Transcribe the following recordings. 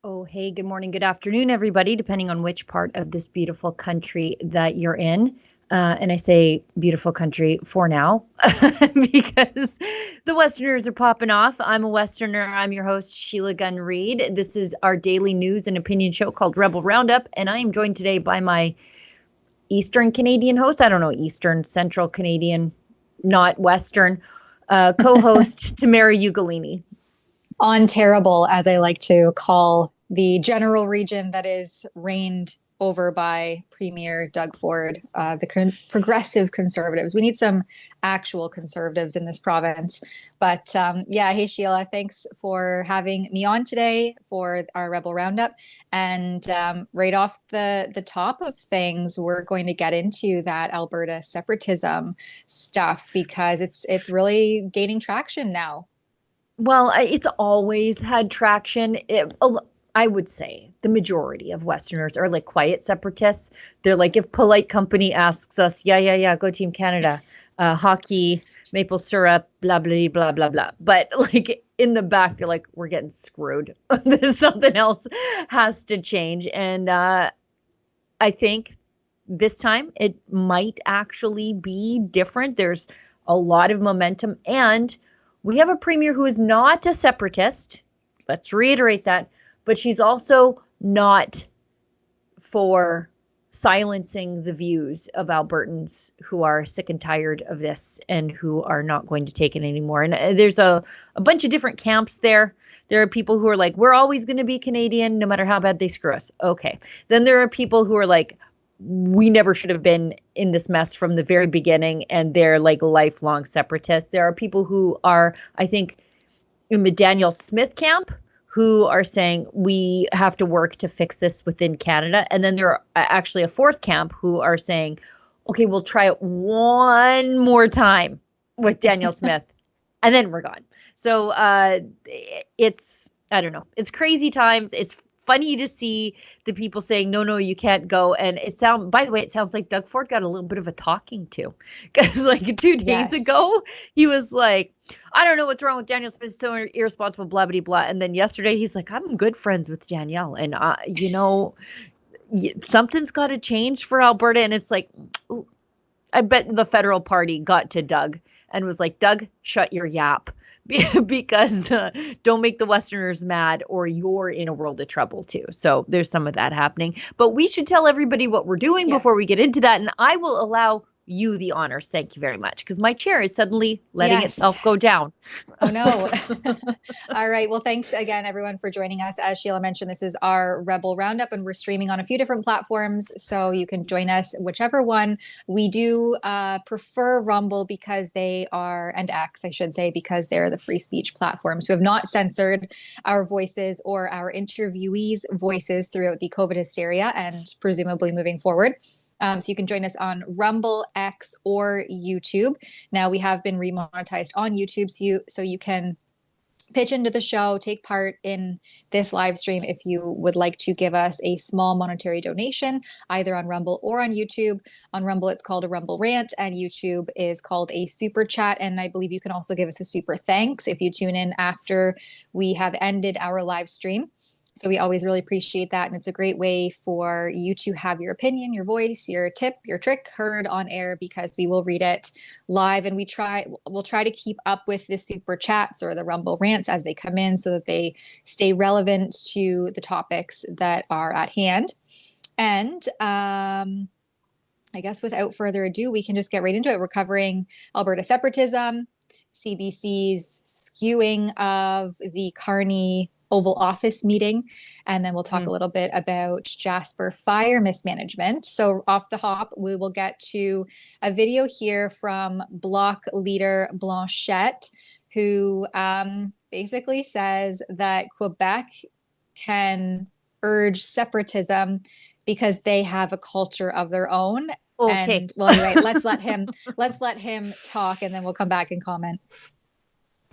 Oh, hey, good morning, good afternoon, everybody, depending on which part of this beautiful country that you're in. And I say beautiful country for now because the Westerners are popping off. I'm a Westerner. I'm your host, Sheila Gunn Reid. This is our daily news and opinion show called Rebel Roundup. And I am joined today by my Eastern Canadian host. I don't know, Eastern, Central Canadian, not Western, co-host, Tamara Ugolini. On terrible, as I like to call the general region that is reigned over by Premier Doug Ford, the progressive conservatives. We need some actual conservatives in this province. But yeah, hey Sheila, thanks for having me on today for our Rebel Roundup. And right off the top of things, we're going to get into that Alberta separatism stuff because it's really gaining traction now. Well, it's always had traction. I would say the majority of Westerners are like quiet separatists. They're like, if polite company asks us, yeah, go Team Canada, hockey, maple syrup, blah, blah, blah, blah, blah. But like in the back, they're like, we're getting screwed. Something else has to change. And I think this time it might actually be different. There's a lot of momentum, and we have a premier who is not a separatist. Let's reiterate that. But she's also not for silencing the views of Albertans who are sick and tired of this and who are not going to take it anymore. And there's a bunch of different camps there. There are people who are like, we're always going to be Canadian no matter how bad they screw us. Okay. Then there are people who are like, we never should have been in this mess from the very beginning, and they're like lifelong separatists. There are people who are, I think, in the Danielle Smith camp, who are saying we have to work to fix this within Canada. And then there are actually a fourth camp who are saying, okay, we'll try it one more time with Danielle Smith, and then we're gone. So it's, I don't know, it's crazy times. It's funny to see the people saying, no, you can't go. And by the way, it sounds like Doug Ford got a little bit of a talking to, because like 2 days ago, he was like, I don't know what's wrong with Danielle Smith, so irresponsible, blah, blah, blah. And then yesterday he's like, I'm good friends with Danielle. And, something's got to change for Alberta. And it's like, ooh, I bet the federal party got to Doug and was like, Doug, shut your yap. Because don't make the Westerners mad or you're in a world of trouble too. So there's some of that happening. But we should tell everybody what we're doing before we get into that. And I will allow you the honors. Thank you very much. Because my chair is suddenly letting itself go down. Oh, no. All right. Well, thanks again, everyone, for joining us. As Sheila mentioned, this is our Rebel Roundup, and we're streaming on a few different platforms. So you can join us, whichever one. We do prefer Rumble because they are, and X, I should say, because they're the free speech platforms who have not censored our voices or our interviewees' voices throughout the COVID hysteria and presumably moving forward. So you can join us on Rumble, X, or YouTube. Now, we have been remonetized on YouTube, so you can pitch into the show, take part in this live stream if you would like to give us a small monetary donation, either on Rumble or on YouTube. On Rumble, it's called a Rumble Rant, and YouTube is called a Super Chat. And I believe you can also give us a super thanks if you tune in after we have ended our live stream. So we always really appreciate that. And it's a great way for you to have your opinion, your voice, your tip, your trick heard on air, because we will read it live. And we'll try to keep up with the super chats or the Rumble rants as they come in so that they stay relevant to the topics that are at hand. And I guess without further ado, we can just get right into it. We're covering Alberta separatism, CBC's skewing of the Carney Oval Office meeting, and then we'll talk a little bit about Jasper fire mismanagement. So off the hop, we will get to a video here from Bloc leader Blanchette, who basically says that Quebec can urge separatism because they have a culture of their own. Okay. And well, anyway, let's let him talk, and then we'll come back and comment.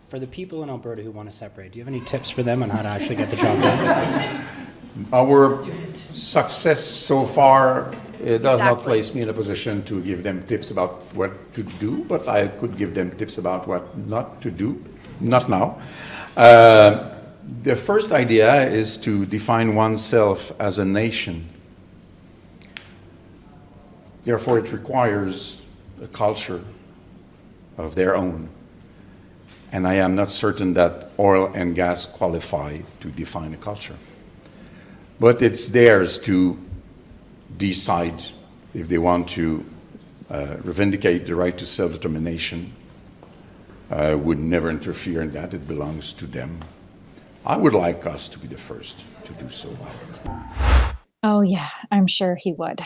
For the people in Alberta who want to separate, do you have any tips for them on how to actually get the job done? Our success so far does not place me in a position to give them tips about what to do, but I could give them tips about what not to do. Not now. The first idea is to define oneself as a nation. Therefore, it requires a culture of their own. And I am not certain that oil and gas qualify to define a culture. But it's theirs to decide if they want to vindicate the right to self-determination. I would never interfere in that. It belongs to them. I would like us to be the first to do so, however. Oh, yeah, I'm sure he would.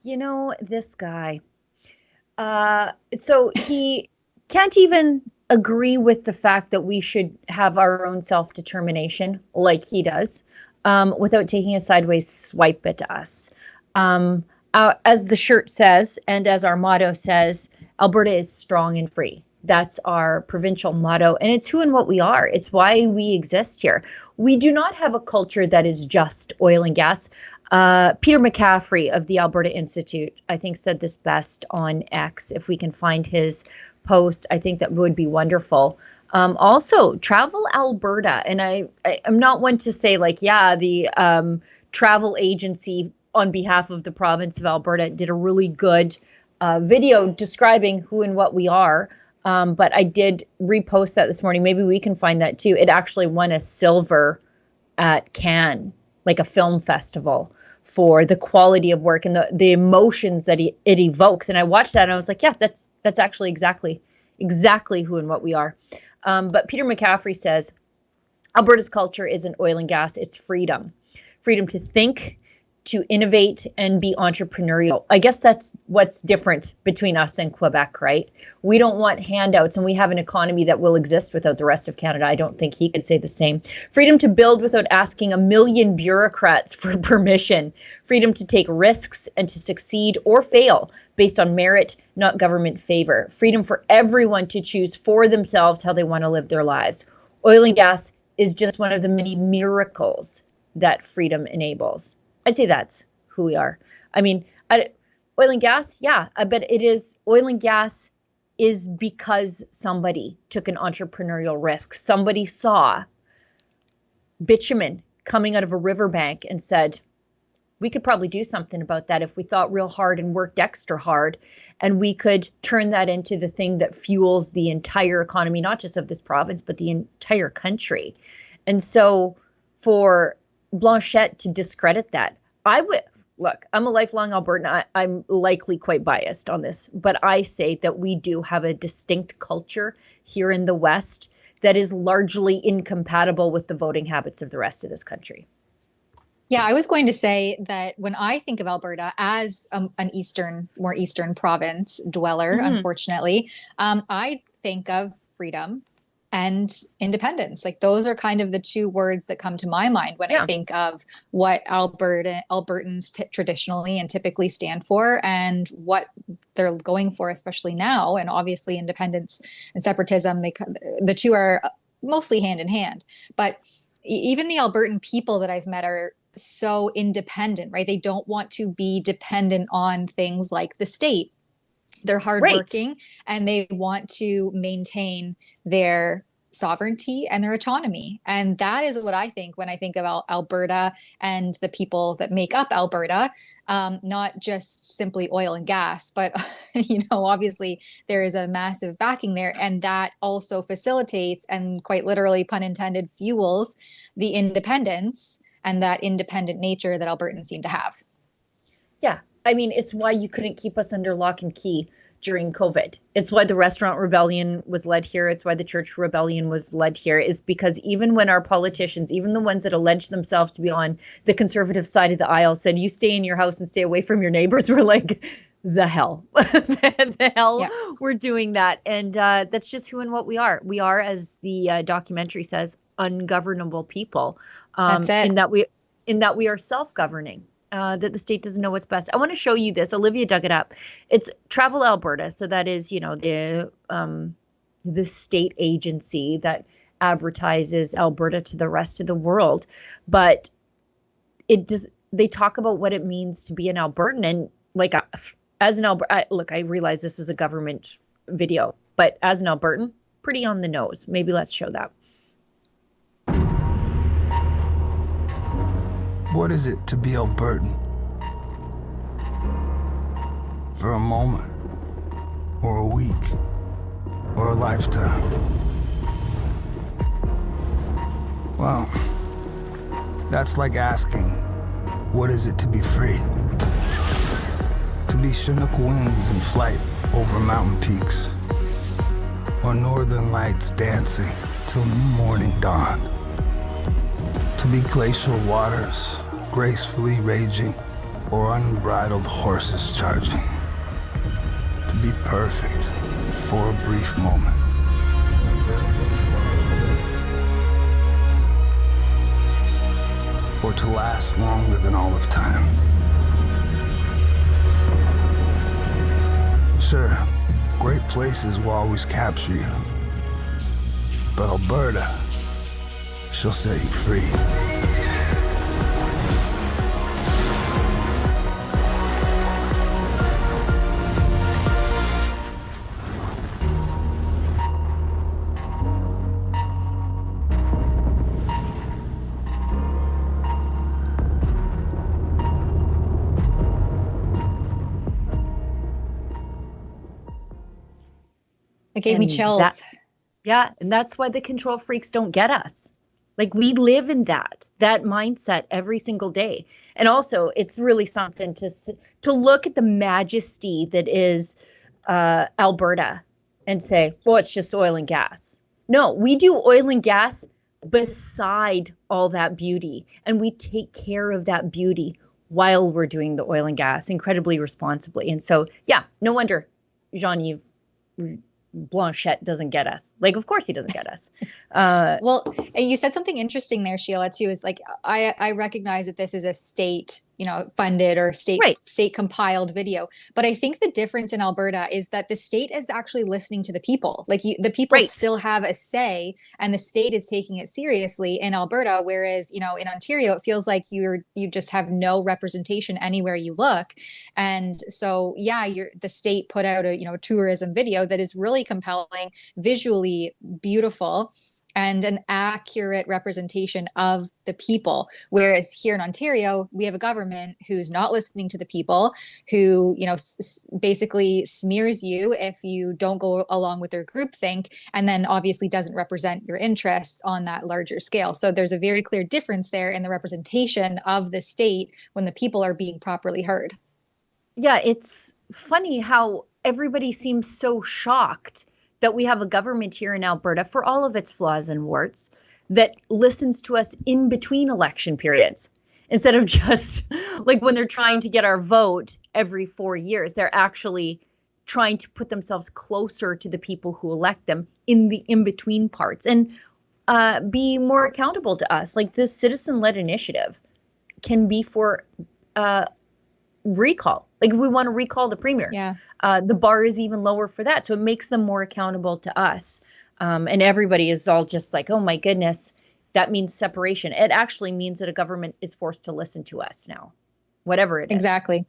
You know, this guy. So he can't even agree with the fact that we should have our own self-determination like he does, without taking a sideways swipe at us. As the shirt says, and as our motto says, Alberta is strong and free. That's our provincial motto, and it's who and what we are. It's why we exist here. We do not have a culture that is just oil and gas. Peter McCaffrey of the Alberta Institute, I think, said this best on X. If we can find his post, I think that would be wonderful. Also, Travel Alberta, and I'm not one to say like, yeah, the travel agency on behalf of the province of Alberta did a really good video describing who and what we are. But I did repost that this morning. Maybe we can find that too. It actually won a silver at Cannes, like a film festival, for the quality of work and the emotions that it evokes. And I watched that and I was like, yeah, that's actually exactly who and what we are. But Peter McCaffrey says, Alberta's culture isn't oil and gas, it's freedom. Freedom to think, to innovate, and be entrepreneurial. I guess that's what's different between us and Quebec, right? We don't want handouts, and we have an economy that will exist without the rest of Canada. I don't think he could say the same. Freedom to build without asking a million bureaucrats for permission. Freedom to take risks and to succeed or fail based on merit, not government favor. Freedom for everyone to choose for themselves how they want to live their lives. Oil and gas is just one of the many miracles that freedom enables. I'd say that's who we are. I mean, oil and gas, yeah, I bet it is. Oil and gas is because somebody took an entrepreneurial risk. Somebody saw bitumen coming out of a riverbank and said, we could probably do something about that if we thought real hard and worked extra hard. And we could turn that into the thing that fuels the entire economy, not just of this province, but the entire country. And so for Blanchette to discredit that, I would look, I'm a lifelong Albertan. I'm likely quite biased on this, but I say that we do have a distinct culture here in the West that is largely incompatible with the voting habits of the rest of this country. Yeah, I was going to say that when I think of Alberta as an more eastern province dweller, unfortunately, I think of freedom and independence. Like those are kind of the two words that come to my mind when I think of what Albertans traditionally and typically stand for and what they're going for, especially now. And obviously independence and separatism, the two are mostly hand in hand. But even the Albertan people that I've met are so independent, right? They don't want to be dependent on things like the state. They're hardworking and they want to maintain their sovereignty and their autonomy. And that is what I think when I think about Alberta and the people that make up Alberta, not just simply oil and gas, but, obviously there is a massive backing there. And that also facilitates and quite literally, pun intended, fuels the independence and that independent nature that Albertans seem to have. Yeah. I mean, it's why you couldn't keep us under lock and key during COVID. It's why the restaurant rebellion was led here. It's why the church rebellion was led here, is because even when our politicians, even the ones that allege themselves to be on the conservative side of the aisle, said, you stay in your house and stay away from your neighbors, we're like, the hell, we're doing that. And that's just who and what we are. We are, as the documentary says, ungovernable people. That's it. In that we are self-governing. That the state doesn't know what's best. I want to show you this. Olivia dug it up. It's Travel Alberta. So that is, the state agency that advertises Alberta to the rest of the world. But they talk about what it means to be an Albertan. And like, as an Albertan, I realize this is a government video, but as an Albertan, pretty on the nose. Maybe let's show that. What is it to be Albertan? For a moment, or a week, or a lifetime? Well, that's like asking, what is it to be free? To be Chinook winds in flight over mountain peaks, or northern lights dancing till new morning dawn. To be glacial waters gracefully raging, or unbridled horses charging. To be perfect for a brief moment. Or to last longer than all of time. Sure, great places will always capture you. But Alberta, she'll set you free. It gave me And chills. Yeah, and that's why the control freaks don't get us. Like, we live in that mindset every single day. And also, it's really something to look at the majesty that is Alberta and say, well, it's just oil and gas. No, we do oil and gas beside all that beauty, and we take care of that beauty while we're doing the oil and gas incredibly responsibly. And so, yeah, no wonder Jean-Yves Blanchette doesn't get us. Like, of course he doesn't get us. Well, and you said something interesting there, Sheila, too, is like, I recognize that this is a state, funded or state compiled video. But I think the difference in Alberta is that the state is actually listening to the people. Like, the people still have a say, and the state is taking it seriously in Alberta. Whereas, in Ontario, it feels like you just have no representation anywhere you look. And so, yeah, the state put out a tourism video that is really compelling, visually beautiful, and an accurate representation of the people. Whereas here in Ontario, we have a government who's not listening to the people, who, basically smears you if you don't go along with their groupthink, and then obviously doesn't represent your interests on that larger scale. So there's a very clear difference there in the representation of the state when the people are being properly heard. Yeah, it's funny how everybody seems so shocked that we have a government here in Alberta, for all of its flaws and warts, that listens to us in between election periods. Instead of just like when they're trying to get our vote every 4 years, they're actually trying to put themselves closer to the people who elect them in the in-between parts, and be more accountable to us. Like, this citizen-led initiative can be for recall. Like, if we want to recall the premier, the bar is even lower for that. So it makes them more accountable to us. And everybody is all just like, oh my goodness, that means separation. It actually means that a government is forced to listen to us now, whatever it is. Exactly.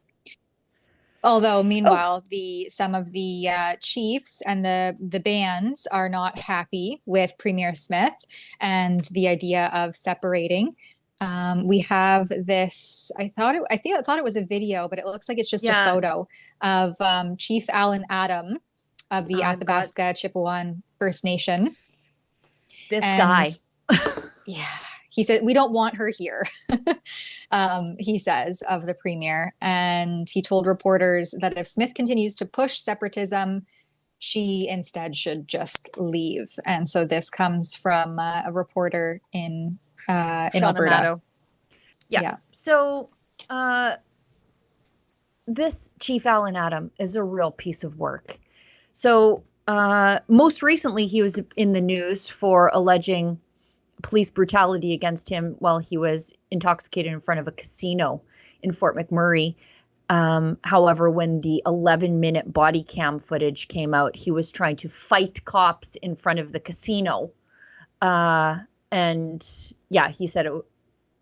Although, meanwhile, some of the chiefs and the bands are not happy with Premier Smith and the idea of separating. We have this, I thought it was a video, but it looks like it's just a photo of Chief Alan Adam of the Athabasca Chippewan First Nation. This guy. Yeah. He said, we don't want her here, he says, of the premier. And he told reporters that if Smith continues to push separatism, she instead should just leave. And so this comes from a reporter in Alberta. Yeah. So this Chief Alan Adam is a real piece of work. So most recently, he was in the news for alleging police brutality against him while he was intoxicated in front of a casino in Fort McMurray. However, when the 11-minute body cam footage came out, he was trying to fight cops in front of the casino. And yeah, he said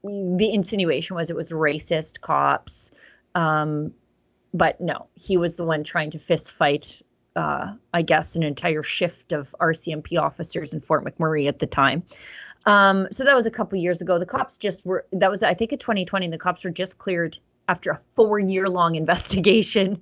the insinuation was it was racist cops. But no, he was the one trying to fist fight I guess, an entire shift of RCMP officers in Fort McMurray at the time. So that was a couple years ago. The cops that was, I think, in 2020, the cops were just cleared after a 4-year-long investigation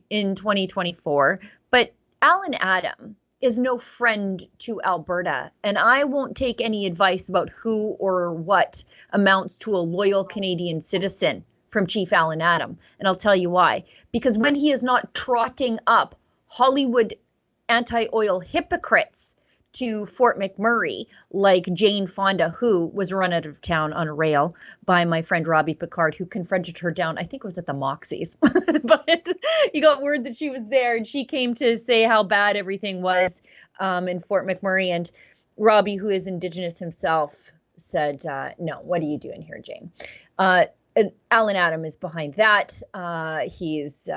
in 2024. But Alan Adam is no friend to Alberta, and I won't take any advice about who or what amounts to a loyal Canadian citizen from Chief Alan Adam. And I'll tell you why. Because when he is not trotting up Hollywood anti-oil hypocrites to Fort McMurray, like Jane Fonda, who was run out of town on a rail by my friend Robbie Picard, who confronted her down, I think it was at the Moxies, but he got word that she was there, and she came to say how bad everything was in Fort McMurray. And Robbie, who is Indigenous himself, said, no, what are you doing here, Jane? Alan Adam is behind that. He's,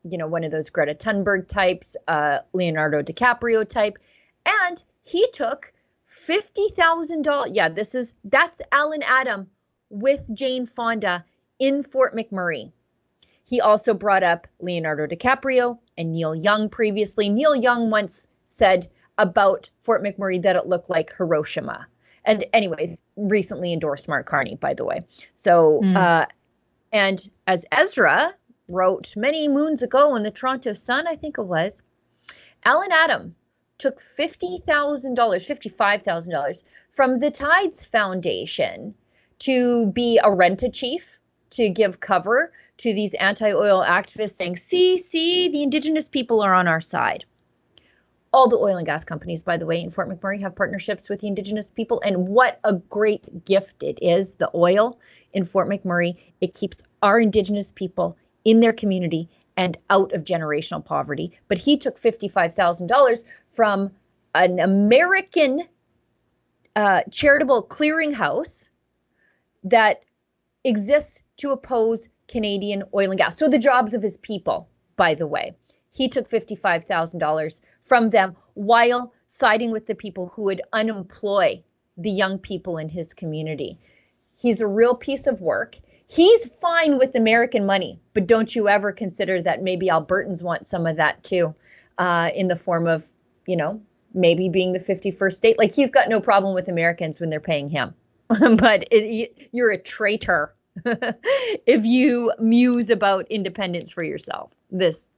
one of those Greta Thunberg types, Leonardo DiCaprio type. And he took $50,000. Yeah, that's Alan Adam with Jane Fonda in Fort McMurray. He also brought up Leonardo DiCaprio and Neil Young previously. Neil Young once said about Fort McMurray that it looked like Hiroshima. And anyways, recently endorsed Mark Carney, by the way. So, and as Ezra wrote many moons ago in the Toronto Sun, I think it was, Alan Adam took $55,000 from the Tides Foundation to be a rent-a-chief, to give cover to these anti-oil activists saying, see, the Indigenous people are on our side. All the oil and gas companies, by the way, in Fort McMurray have partnerships with the Indigenous people. And what a great gift it is, the oil in Fort McMurray. It keeps our Indigenous people in their community and out of generational poverty. But he took $55,000 from an American charitable clearinghouse that exists to oppose Canadian oil and gas. So the jobs of his people, by the way. He took $55,000 from them while siding with the people who would unemploy the young people in his community. He's a real piece of work. He's fine with American money, but don't you ever consider that maybe Albertans want some of that too, in the form of, maybe being the 51st state. Like, he's got no problem with Americans when they're paying him, but you're a traitor if you muse about independence for yourself.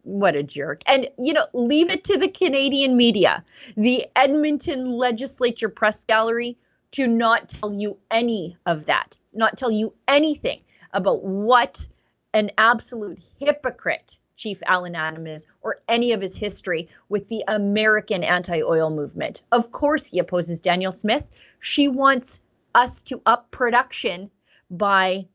What a jerk. And, leave it to the Canadian media, the Edmonton Legislature Press Gallery, to not tell you any of that, not tell you anything about what an absolute hypocrite Chief Alan Adam is, or any of his history with the American anti-oil movement. Of course, he opposes Danielle Smith. She wants us to up production by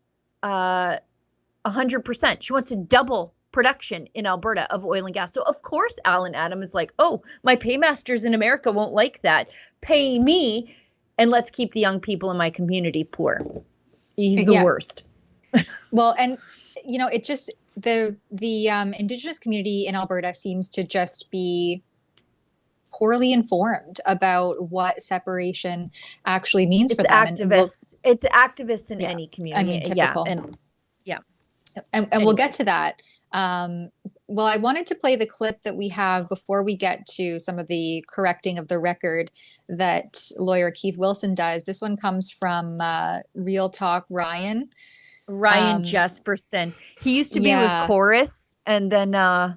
100%. She wants to double production in Alberta of oil and gas. So of course, Alan Adam is like, oh, my paymasters in America won't like that. Pay me, and let's keep the young people in my community poor. He's the worst. Well, and it just the Indigenous community in Alberta seems to just be poorly informed about what separation actually means for them. It's activists in any community. I mean, typical. And we'll get to that. Well, I wanted to play the clip that we have before we get to some of the correcting of the record that lawyer Keith Wilson does. This one comes from Real Talk Ryan Jasperson. He used to be with Chorus, and then I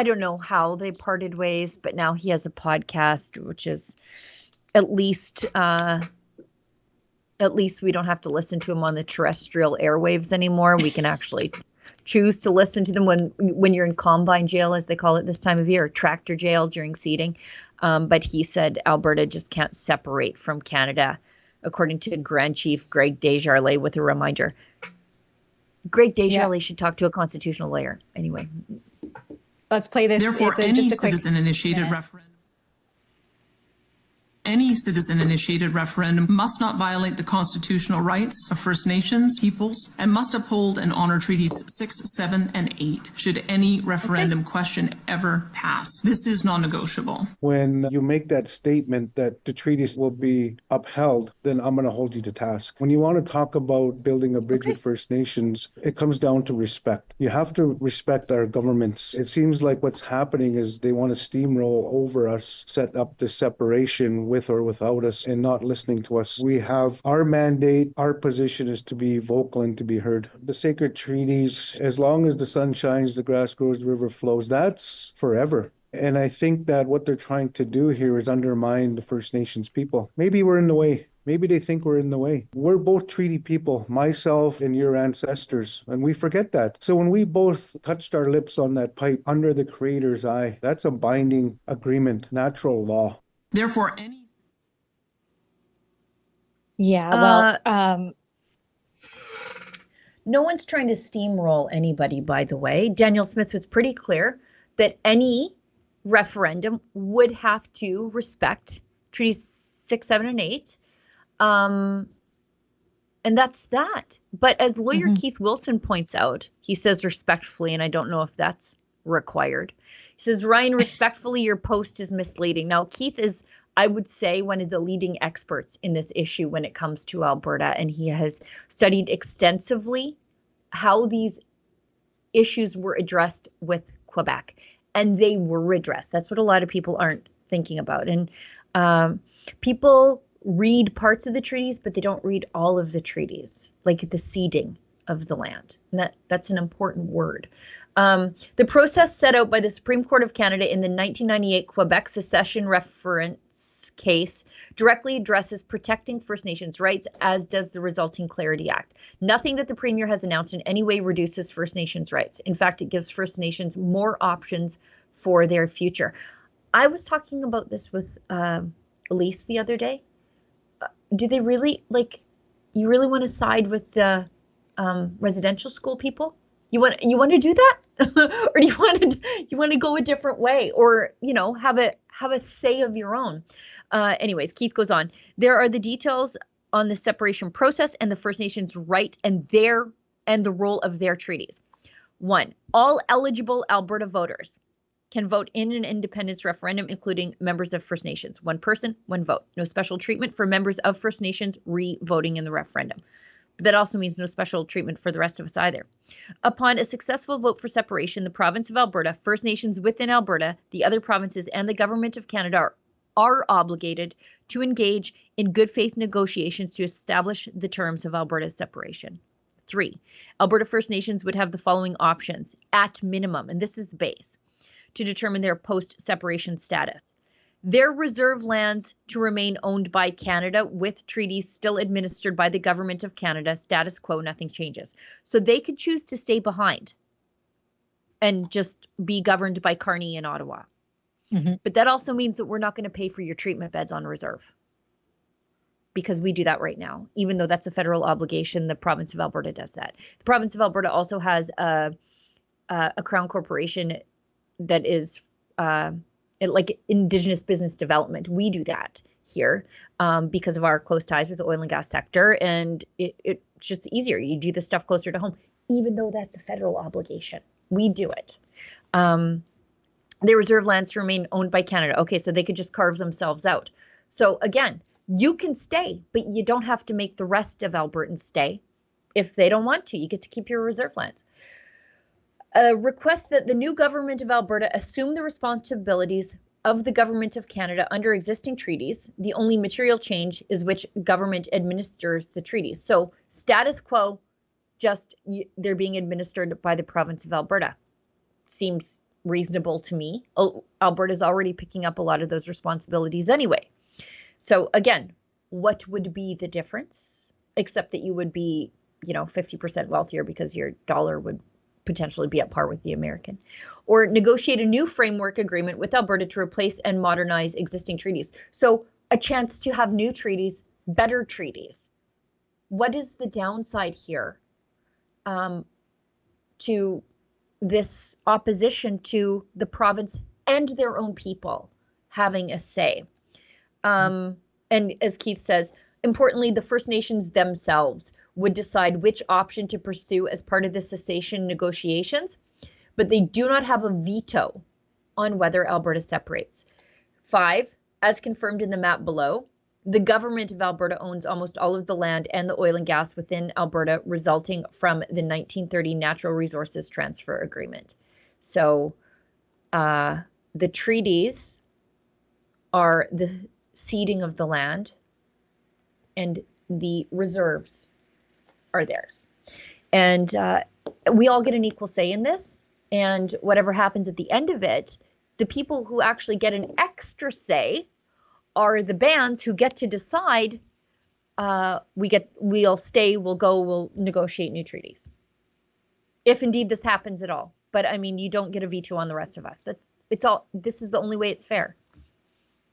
don't know how they parted ways, but now he has a podcast, which is at least we don't have to listen to him on the terrestrial airwaves anymore. We can actually choose to listen to them when you're in combine jail, as they call it this time of year, or tractor jail during seeding. But he said Alberta just can't separate from Canada, according to Grand Chief Greg Desjardins, with a reminder. Greg Desjardins should talk to a constitutional lawyer. Anyway. Let's play this. Therefore, any citizen-initiated referendum citizen-initiated referendum must not violate the constitutional rights of First Nations peoples and must uphold and honor Treaties 6, 7, and 8 should any referendum question ever pass. This is non-negotiable. When you make that statement that the treaties will be upheld, then I'm going to hold you to task. When you want to talk about building a bridge with First Nations, it comes down to respect. You have to respect our governments. It seems like what's happening is they want to steamroll over us, set up the separation with or without us, and not listening to us. We have our mandate, our position is to be vocal and to be heard. The sacred treaties, as long as the sun shines, the grass grows, the river flows, that's forever. And I think that what they're trying to do here is undermine the First Nations people. Maybe we're in the way. Maybe they think we're in the way. We're both treaty people, myself and your ancestors, and we forget that. So when we both touched our lips on that pipe under the Creator's eye, that's a binding agreement, natural law. Therefore, any... Yeah, well, no one's trying to steamroll anybody, by the way. Daniel Smith was pretty clear that any referendum would have to respect Treaties 6, 7, and 8. And that's that. But as lawyer Keith Wilson points out, he says respectfully, and I don't know if that's required. He says, Ryan, respectfully, your post is misleading. Now, Keith is, I would say, one of the leading experts in this issue when it comes to Alberta, and he has studied extensively how these issues were addressed with Quebec, and they were addressed. That's what a lot of people aren't thinking about. And people read parts of the treaties, but they don't read all of the treaties, like the ceding of the land. And that's an important word. The process set out by the Supreme Court of Canada in the 1998 Quebec secession reference case directly addresses protecting First Nations rights, as does the resulting Clarity Act. Nothing that the Premier has announced in any way reduces First Nations rights. In fact, it gives First Nations more options for their future. I was talking about this with Elise the other day. Do they really, you really want to side with the residential school people? You want to do that? Or do you want to go a different way, or have a say of your own? Anyways, Keith goes on. There are the details on the separation process and the First Nations right and the role of their treaties. 1, all eligible Alberta voters can vote in an independence referendum, including members of First Nations. 1 person, 1 vote. No special treatment for members of First Nations re-voting in the referendum. But that also means no special treatment for the rest of us either. Upon a successful vote for separation, the province of Alberta, First Nations within Alberta, the other provinces, and the government of Canada are obligated to engage in good faith negotiations to establish the terms of Alberta's separation. 3, Alberta First Nations would have the following options at minimum, and this is the base, to determine their post-separation status. Their reserve lands to remain owned by Canada, with treaties still administered by the government of Canada, status quo, nothing changes. So they could choose to stay behind and just be governed by Carney in Ottawa. But that also means that we're not going to pay for your treatment beds on reserve, because we do that right now. Even though that's a federal obligation, the province of Alberta does that. The province of Alberta also has a crown corporation that is like Indigenous business development. We do that here because of our close ties with the oil and gas sector, and it's just easier. You do the stuff closer to home, even though that's a federal obligation. We do it. Their reserve lands to remain owned by Canada. Okay, so they could just carve themselves out. So again, you can stay, but you don't have to make the rest of Albertans stay. If they don't want to, you get to keep your reserve lands. Request that the new government of Alberta assume the responsibilities of the government of Canada under existing treaties. The only material change is which government administers the treaties. So status quo, just they're being administered by the province of Alberta. Seems reasonable to me. Alberta's already picking up a lot of those responsibilities anyway. So again, what would be the difference? Except that you would be, 50% wealthier because your dollar would potentially be at par with the American. Or negotiate a new framework agreement with Alberta to replace and modernize existing treaties. So a chance to have new treaties, better treaties. What is the downside here to this opposition to the province and their own people having a say? And as Keith says, importantly, the First Nations themselves would decide which option to pursue as part of the cessation negotiations, but they do not have a veto on whether Alberta separates. 5, as confirmed in the map below, the government of Alberta owns almost all of the land and the oil and gas within Alberta resulting from the 1930 Natural Resources Transfer Agreement. So the treaties are the ceding of the land, and the reserves are theirs. And we all get an equal say in this, and whatever happens at the end of it, the people who actually get an extra say are the bands who get to decide, we'll stay, we'll go, we'll negotiate new treaties. If indeed this happens at all. But I mean, you don't get a veto on the rest of us. This is the only way it's fair.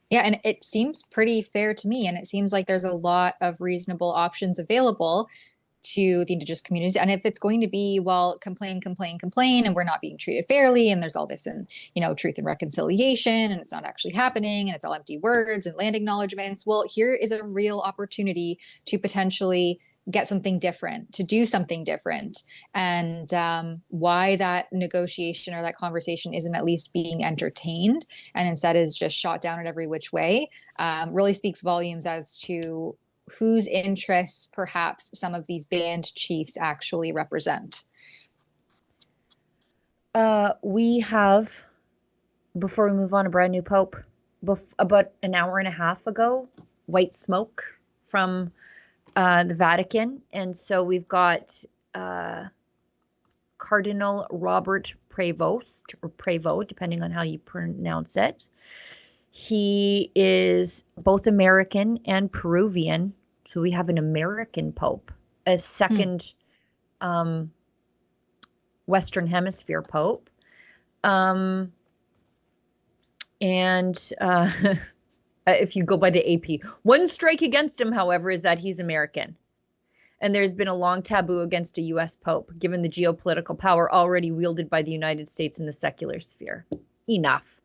Yeah, and it seems pretty fair to me. And it seems like there's a lot of reasonable options available to the Indigenous communities. And if it's going to be, well, complain, and we're not being treated fairly, and there's all this in, truth and reconciliation, and it's not actually happening, and it's all empty words and land acknowledgements. Well, here is a real opportunity to potentially get something different, to do something different. And why that negotiation or that conversation isn't at least being entertained and instead is just shot down at every which way really speaks volumes as to whose interests perhaps some of these band chiefs actually represent. We have, before we move on, a brand new pope. About an hour and a half ago, white smoke from the Vatican. And so we've got Cardinal Robert Prevost, or Prevost, depending on how you pronounce it. He is both American and Peruvian. So we have an American pope, a second Western Hemisphere pope. And if you go by the AP, one strike against him, however, is that he's American. And there's been a long taboo against a U.S. pope, given the geopolitical power already wielded by the United States in the secular sphere. Enough.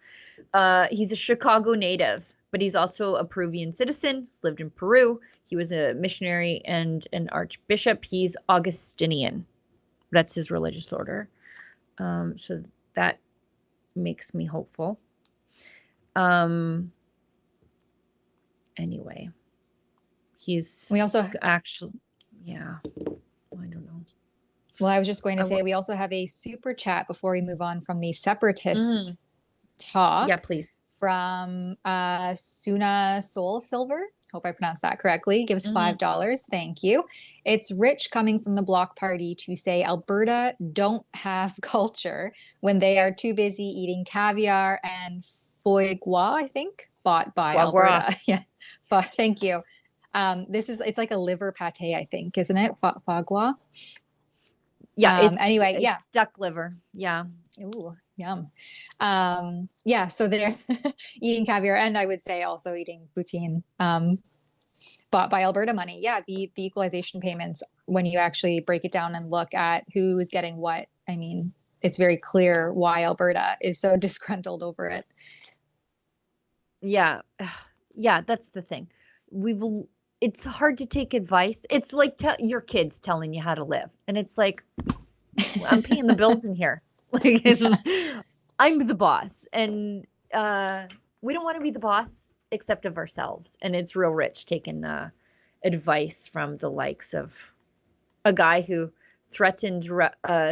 He's a Chicago native, but he's also a Peruvian citizen. He's lived in Peru. He was a missionary and an archbishop. He's Augustinian. That's his religious order. So that makes me hopeful. Anyway, we also actually, yeah, I don't know. Well, I was just going to say, we also have a super chat before we move on from the separatist talk. Yeah, please. From Suna Soul Silver. Hope I pronounced that correctly. Gives $5. Thank you. It's rich coming from the Bloc Party to say Alberta don't have culture when they are too busy eating caviar and foie gras, I think, bought by Alberta. Yeah. Thank you. It's like a liver pate, I think, isn't it? Foie gras. Yeah. It's duck liver. Yeah. Ooh, yum. So they're eating caviar, and I would say also eating poutine, bought by Alberta money. Yeah, the equalization payments, when you actually break it down and look at who is getting what, I mean, it's very clear why Alberta is so disgruntled over it. Yeah. Yeah, that's the thing. It's hard to take advice. It's like your kids telling you how to live. And it's like, I'm paying the bills in here. Like, I'm the boss. And we don't want to be the boss except of ourselves. And it's real rich taking advice from the likes of a guy who threatened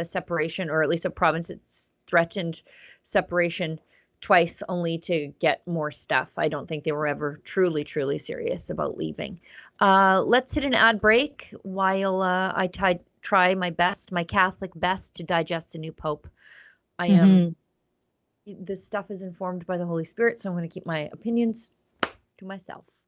separation, or at least a province that's threatened separation twice only to get more stuff. I don't think they were ever truly, truly serious about leaving. Let's hit an ad break while I try my best, my Catholic best, to digest the new Pope. This stuff is informed by the Holy Spirit, so I'm going to keep my opinions to myself.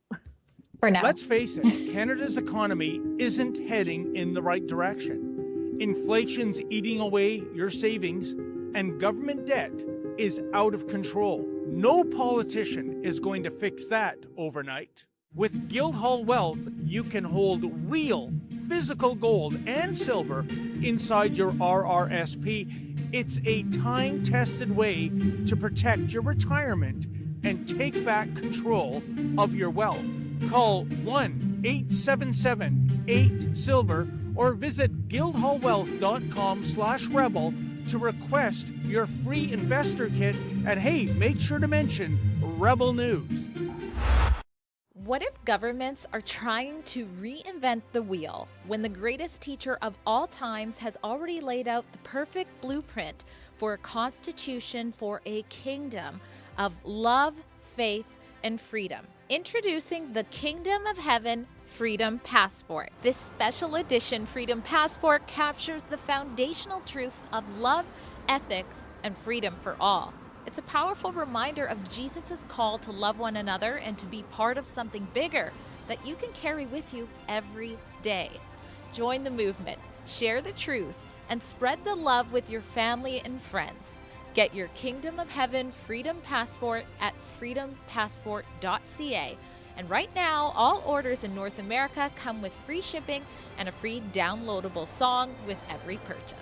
For now. Let's face it, Canada's economy isn't heading in the right direction. Inflation's eating away your savings, and government debt is out of control. No politician is going to fix that overnight. With Guildhall Wealth, you can hold real physical gold and silver inside your RRSP. It's a time-tested way to protect your retirement and take back control of your wealth. Call 1-877-8-SILVER or visit guildhallwealth.com/rebel to request your free investor kit. And hey, make sure to mention Rebel News. What if governments are trying to reinvent the wheel when the greatest teacher of all times has already laid out the perfect blueprint for a constitution for a kingdom of love, faith, and freedom? Introducing the Kingdom of Heaven Freedom Passport. This special edition Freedom Passport captures the foundational truths of love, ethics, and freedom for all. It's a powerful reminder of Jesus' call to love one another and to be part of something bigger that you can carry with you every day. Join the movement, share the truth, and spread the love with your family and friends. Get your Kingdom of Heaven Freedom Passport at freedompassport.ca. And right now, all orders in North America come with free shipping and a free downloadable song with every purchase.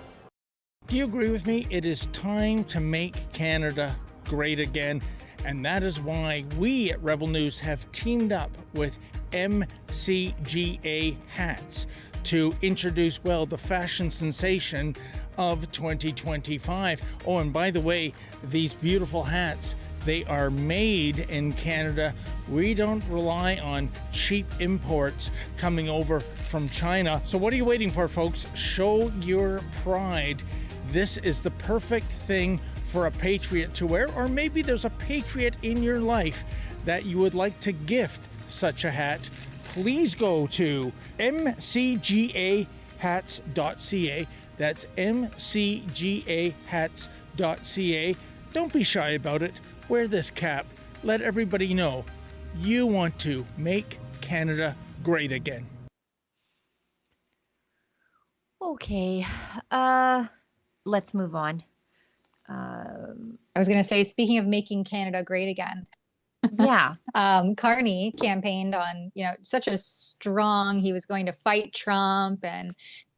Do you agree with me? It is time to make Canada great again. And that is why we at Rebel News have teamed up with MCGA hats to introduce, well, the fashion sensation of 2025. Oh, and by the way, these beautiful hats, they are made in Canada. We don't rely on cheap imports coming over from China. So what are you waiting for, folks? Show your pride. This is the perfect thing for a patriot to wear, or maybe there's a patriot in your life that you would like to gift such a hat. Please go to mcgahats.ca. That's mcgahats.ca. Don't be shy about it. Wear this cap. Let everybody know you want to make Canada great again. Okay. Let's move on. I was going to say, speaking of making Canada great again, Yeah. Carney campaigned on, such a strong, he was going to fight Trump and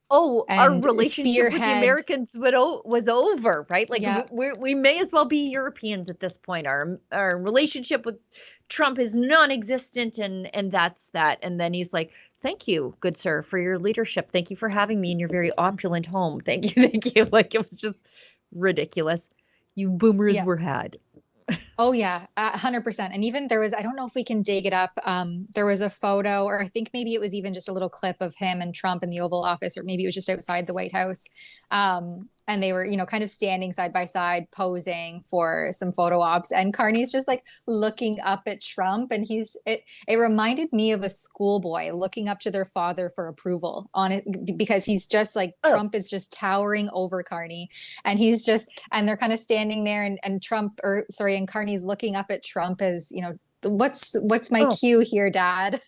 our relationship with the spearhead. Americans was over, right? Like Yeah. we may as well be Europeans at this point. Our relationship with Trump is non-existent, and that's that. And then he's like, "Thank you, good sir, for your leadership. Thank you for having me in your very opulent home. Thank you, thank you." Like, it was just ridiculous. You boomers Yeah. were had. Oh yeah, 100%. And even there was, I don't know if we can dig it up. There was a photo, or I think maybe it was even just a little clip of him and Trump in the Oval Office, or maybe it was just outside the White House. And they were, kind of standing side by side, posing for some photo ops. And Carney's just like looking up at Trump, and it reminded me of a schoolboy looking up to their father for approval on it, because he's just like, Trump is just towering over Carney, and and they're kind of standing there, and and Carney's looking up at Trump as, what's my cue here, Dad?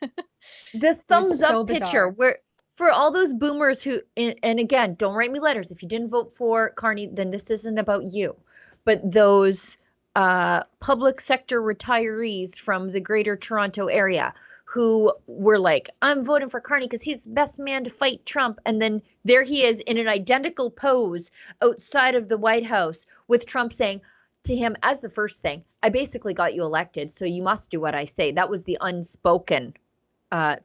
The thumbs so up picture bizarre. where for all those boomers who, and again, don't write me letters. If you didn't vote for Carney, then this isn't about you. But those public sector retirees from the Greater Toronto area who were like, "I'm voting for Carney because he's the best man to fight Trump." And then there he is in an identical pose outside of the White House with Trump saying to him as the first thing, "I basically got you elected, so you must do what I say." That was the unspoken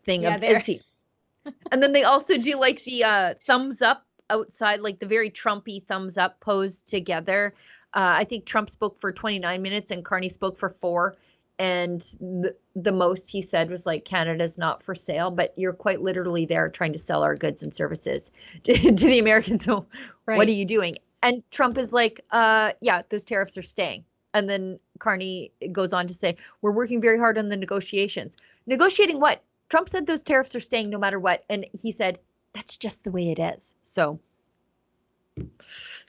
thing of and then they also do like the thumbs up outside, like the very Trumpy thumbs up pose together. I think Trump spoke for 29 minutes and Carney spoke for 4. And the most he said was like, "Canada's not for sale," but you're quite literally there trying to sell our goods and services to the Americans. So What are you doing? And Trump is like, yeah, those tariffs are staying. And then Carney goes on to say, "We're working very hard on the negotiations." Negotiating what? Trump said those tariffs are staying no matter what. And he said, that's just the way it is. So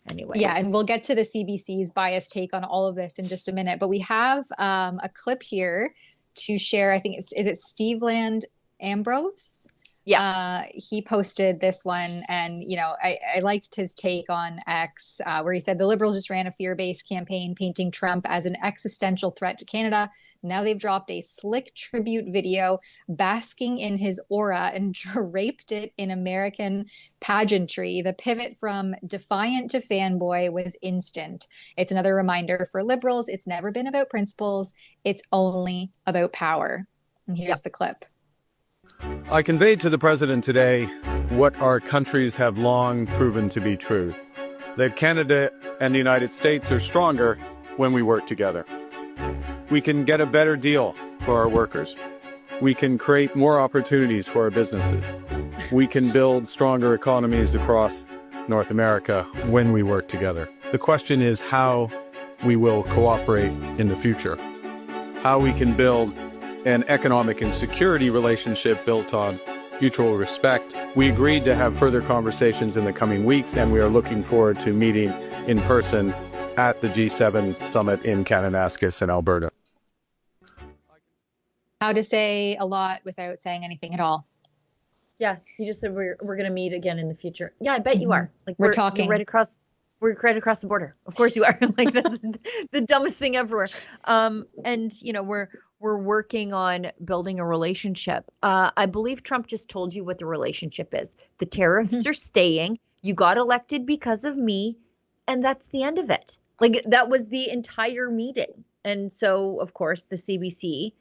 anyway. Yeah, and we'll get to the CBC's biased take on all of this in just a minute. But we have a clip here to share. I think is it Steve Land Ambrose? Yeah. He posted this one, and I liked his take on X, where he said the Liberals just ran a fear-based campaign painting Trump as an existential threat to Canada. Now they've dropped a slick tribute video basking in his aura and draped it in American pageantry. The pivot from defiant to fanboy was instant. It's another reminder for Liberals, it's never been about principles, it's only about power. And here's the clip. I conveyed to the president today what our countries have long proven to be true, that Canada and the United States are stronger when we work together. We can get a better deal for our workers. We can create more opportunities for our businesses. We can build stronger economies across North America when we work together. The question is how we will cooperate in the future, how we can build an economic and security relationship built on mutual respect. We agreed to have further conversations in the coming weeks, and we are looking forward to meeting in person at the G7 summit in Kananaskis in Alberta. How to say a lot without saying anything at all. Yeah, you just said we're going to meet again in the future. Yeah, I bet you are. Like we're talking right across. We're right across the border. Of course you are. Like that's the dumbest thing ever. And you know we're working on building a relationship. I believe Trump just told you what the relationship is. The tariffs are staying. You got elected because of me, and that's the end of it. Like that was the entire meeting. And so of course the CBC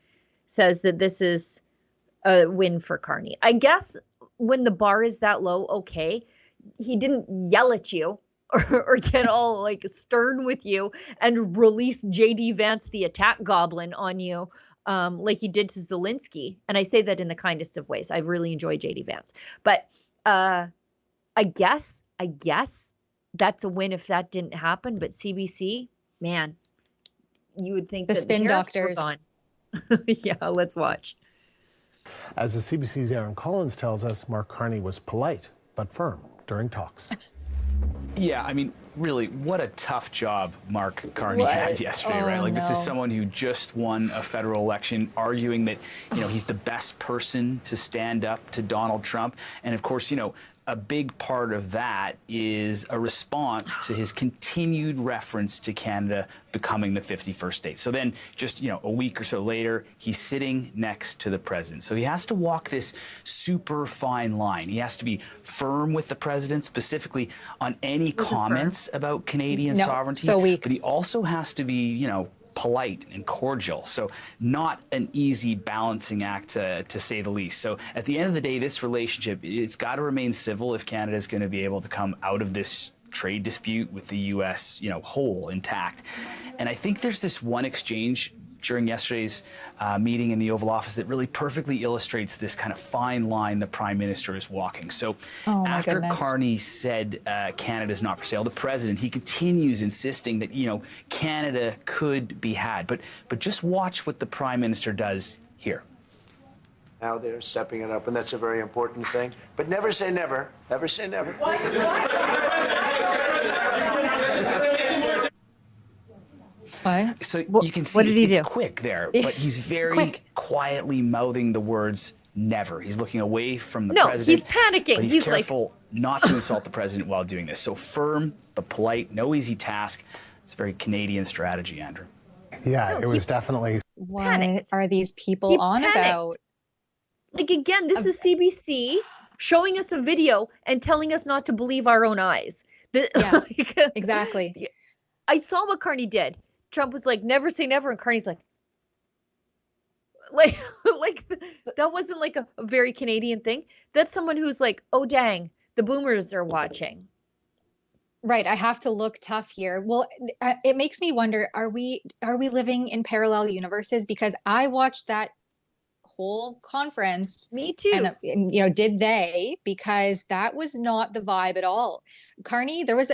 says that this is a win for Carney. I guess when the bar is that low, okay, he didn't yell at you or get all like stern with you and release JD Vance, the attack goblin, on you like he did to Zelensky. And I say that in the kindest of ways. I really enjoy JD Vance. But I guess that's a win if that didn't happen. But CBC, man, you would think the that spin the tariffs were doctors. gone. Yeah, let's watch. As the CBC's Aaron Collins tells us, Mark Carney was polite but firm during talks. Yeah, I mean, really, what a tough job Mark Carney had yesterday, right? Like, this is someone who just won a federal election, arguing that, you know, he's the best person to stand up to Donald Trump. And of course, you know, a big part of that is a response to his continued reference to Canada becoming the 51st state. So then just, you know, a week or so later, he's sitting next to the president. So he has to walk this super fine line. He has to be firm with the president, specifically on any comments about Canadian sovereignty. So weak. But he also has to be, you know, polite and cordial. So not an easy balancing act, to say the least. So at the end of the day, this relationship, it's got to remain civil if Canada is going to be able to come out of this trade dispute with the U.S., you know, whole, intact. And I think there's this one exchange during yesterday's meeting in the Oval Office that really perfectly illustrates this kind of fine line the Prime Minister is walking. So after Carney said Canada's not for sale, the President, he continues insisting that, you know, Canada could be had. But just watch what the Prime Minister does here. Now they're stepping it up, and that's a very important thing. But never say never. Never say never. What? So you can see it's quick there, but he's very quietly mouthing the words never. He's looking away from the president. No, he's panicking. But he's careful not to insult the president while doing this. So firm but polite, no easy task. It's a very Canadian strategy, Andrew. Yeah, it was definitely. What are these people on about? Like, again, this is CBC showing us a video and telling us not to believe our own eyes. Yeah, exactly. I saw what Carney did. Trump was like, never say never. And Carney's like that wasn't like a very Canadian thing. That's someone who's like, oh, dang, the boomers are watching. Right. I have to look tough here. Well, it makes me wonder, are we living in parallel universes? Because I watched that whole conference. Me too. And you know, did they? Because that was not the vibe at all. Carney, there was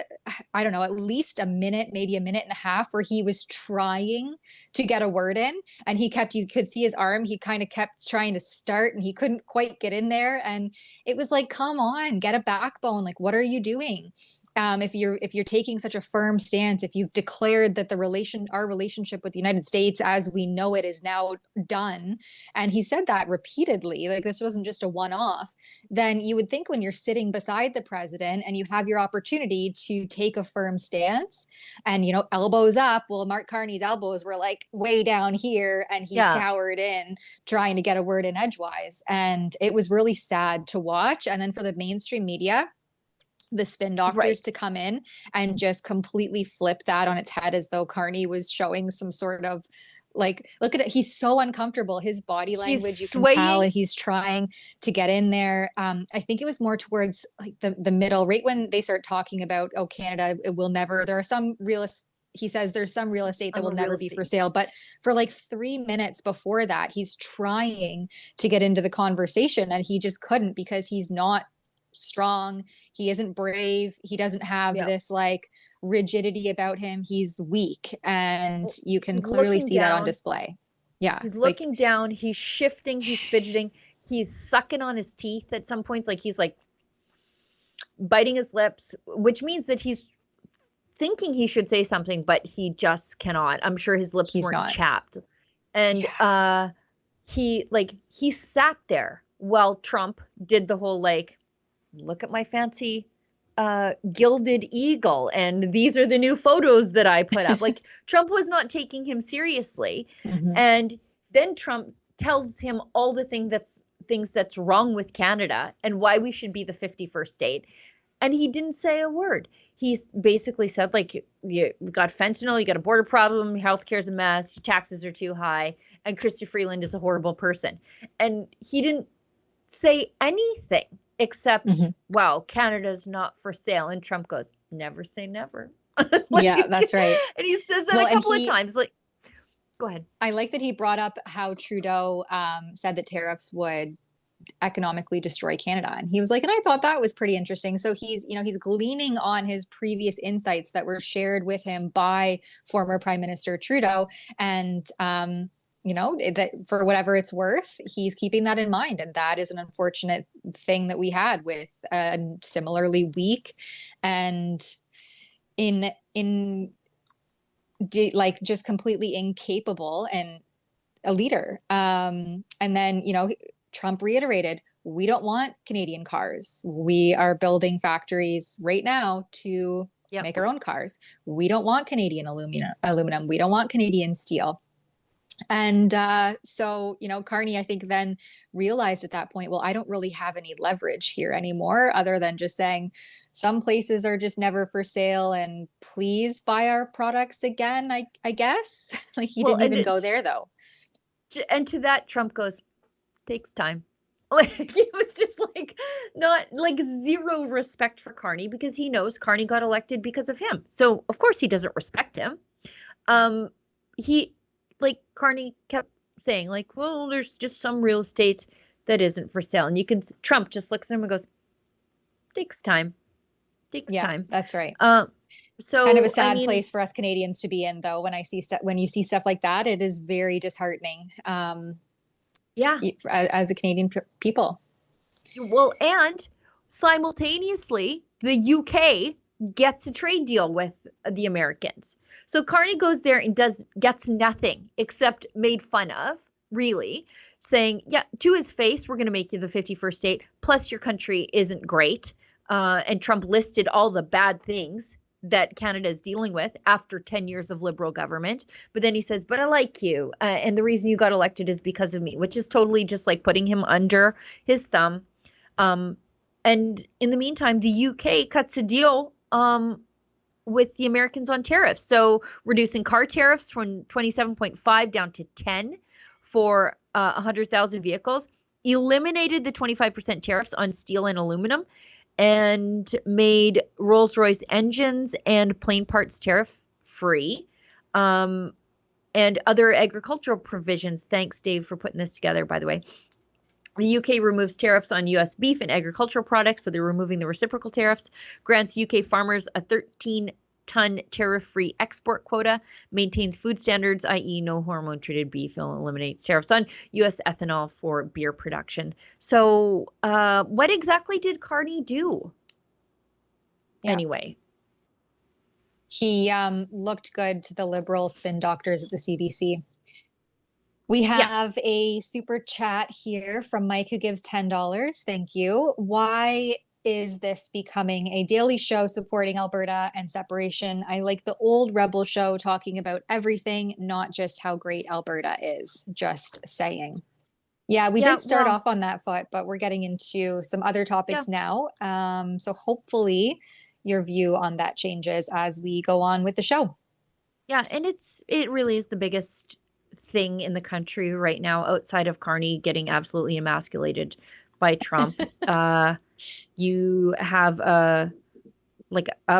I don't know, at least a minute, maybe a minute and a half where he was trying to get a word in, and you could see his arm. He kind of kept trying to start and he couldn't quite get in there. And it was like, come on, get a backbone. Like, what are you doing? If you're taking such a firm stance, if you've declared that our relationship with the United States as we know it is now done, and he said that repeatedly, like this wasn't just a one-off, then you would think when you're sitting beside the president and you have your opportunity to take a firm stance and, you know, elbows up. Well, Mark Carney's elbows were like way down here and he's cowered in trying to get a word in edgewise. And it was really sad to watch. And then for the mainstream media, the spin doctors to come in and just completely flip that on its head as though Carney was showing some sort of Like, look at it. He's so uncomfortable. His body language, you can swaying. tell, and he's trying to get in there. I think it was more towards like the middle, right when they start talking about, oh, Canada, it will never, there are some he says there's some real estate that will never be for sale. But for like 3 minutes before that, he's trying to get into the conversation and he just couldn't because he's not strong. He isn't brave. He doesn't have this like rigidity about him. He's weak. And you can clearly see that on display. Yeah. He's looking down. He's shifting. He's fidgeting. He's sucking on his teeth at some points. Like he's like biting his lips, which means that he's thinking he should say something, but he just cannot. I'm sure his lips weren't chapped. And he sat there while Trump did the whole like, look at my fancy gilded eagle and these are the new photos that I put up. Like Trump was not taking him seriously. And then Trump tells him all the things that's wrong with Canada and why we should be the 51st state. And he didn't say a word. He basically said, like, you got fentanyl, you got a border problem, healthcare's a mess, your taxes are too high, and Chrystia Freeland is a horrible person. And he didn't say anything except, wow, Canada's not for sale. And Trump goes, never say never. Yeah, that's right. And he says that a couple of times. Like, go ahead. I like that he brought up how Trudeau said that tariffs would economically destroy Canada. And he was like, and I thought that was pretty interesting. So he's gleaning on his previous insights that were shared with him by former Prime Minister Trudeau. And, that for whatever it's worth, he's keeping that in mind. And that is an unfortunate thing that we had with a similarly weak and just completely incapable and a leader. And then, Trump reiterated, we don't want Canadian cars. We are building factories right now to make our own cars. We don't want Canadian aluminum. We don't want Canadian steel. And so, Carney, I think then realized at that point, well, I don't really have any leverage here anymore other than just saying some places are just never for sale and please buy our products again, I guess. Like he didn't even go there though. And to that, Trump goes, takes time. Like it was just like not like zero respect for Carney because he knows Carney got elected because of him. So of course he doesn't respect him. Carney kept saying like, well, there's just some real estate that isn't for sale. And Trump just looks at him and goes, takes time. Takes time. That's right. So kind of a sad place for us Canadians to be in though. When you see stuff like that, it is very disheartening. As a Canadian people. Well, and simultaneously, the UK gets a trade deal with the Americans. So Carney goes there and gets nothing except made fun of, really, saying, to his face, we're going to make you the 51st state, plus your country isn't great. And Trump listed all the bad things that Canada is dealing with after 10 years of Liberal government. But then he says, but I like you. And the reason you got elected is because of me, which is totally just like putting him under his thumb. And in the meantime, the UK cuts a deal with the Americans on tariffs. So reducing car tariffs from 27.5 down to 10 for 100,000 vehicles, eliminated the 25% tariffs on steel and aluminum, and made Rolls-Royce engines and plane parts tariff-free, and other agricultural provisions. Thanks, Dave, for putting this together, by the way. The UK removes tariffs on U.S. beef and agricultural products, so they're removing the reciprocal tariffs, grants UK farmers a 13-ton tariff-free export quota, maintains food standards, i.e. no hormone-treated beef, and eliminates tariffs on U.S. ethanol for beer production. So what exactly did Carney do? Anyway. He looked good to the Liberal spin doctors at the CBC. We have a super chat here from Mike who gives $10. Thank you. Why is this becoming a daily show supporting Alberta and separation? I like the old Rebel show talking about everything, not just how great Alberta is. Just saying. Yeah, we did start off on that foot, but we're getting into some other topics now. So hopefully your view on that changes as we go on with the show. Yeah, and it really is the biggest thing in the country right now, outside of Carney getting absolutely emasculated by Trump. You have a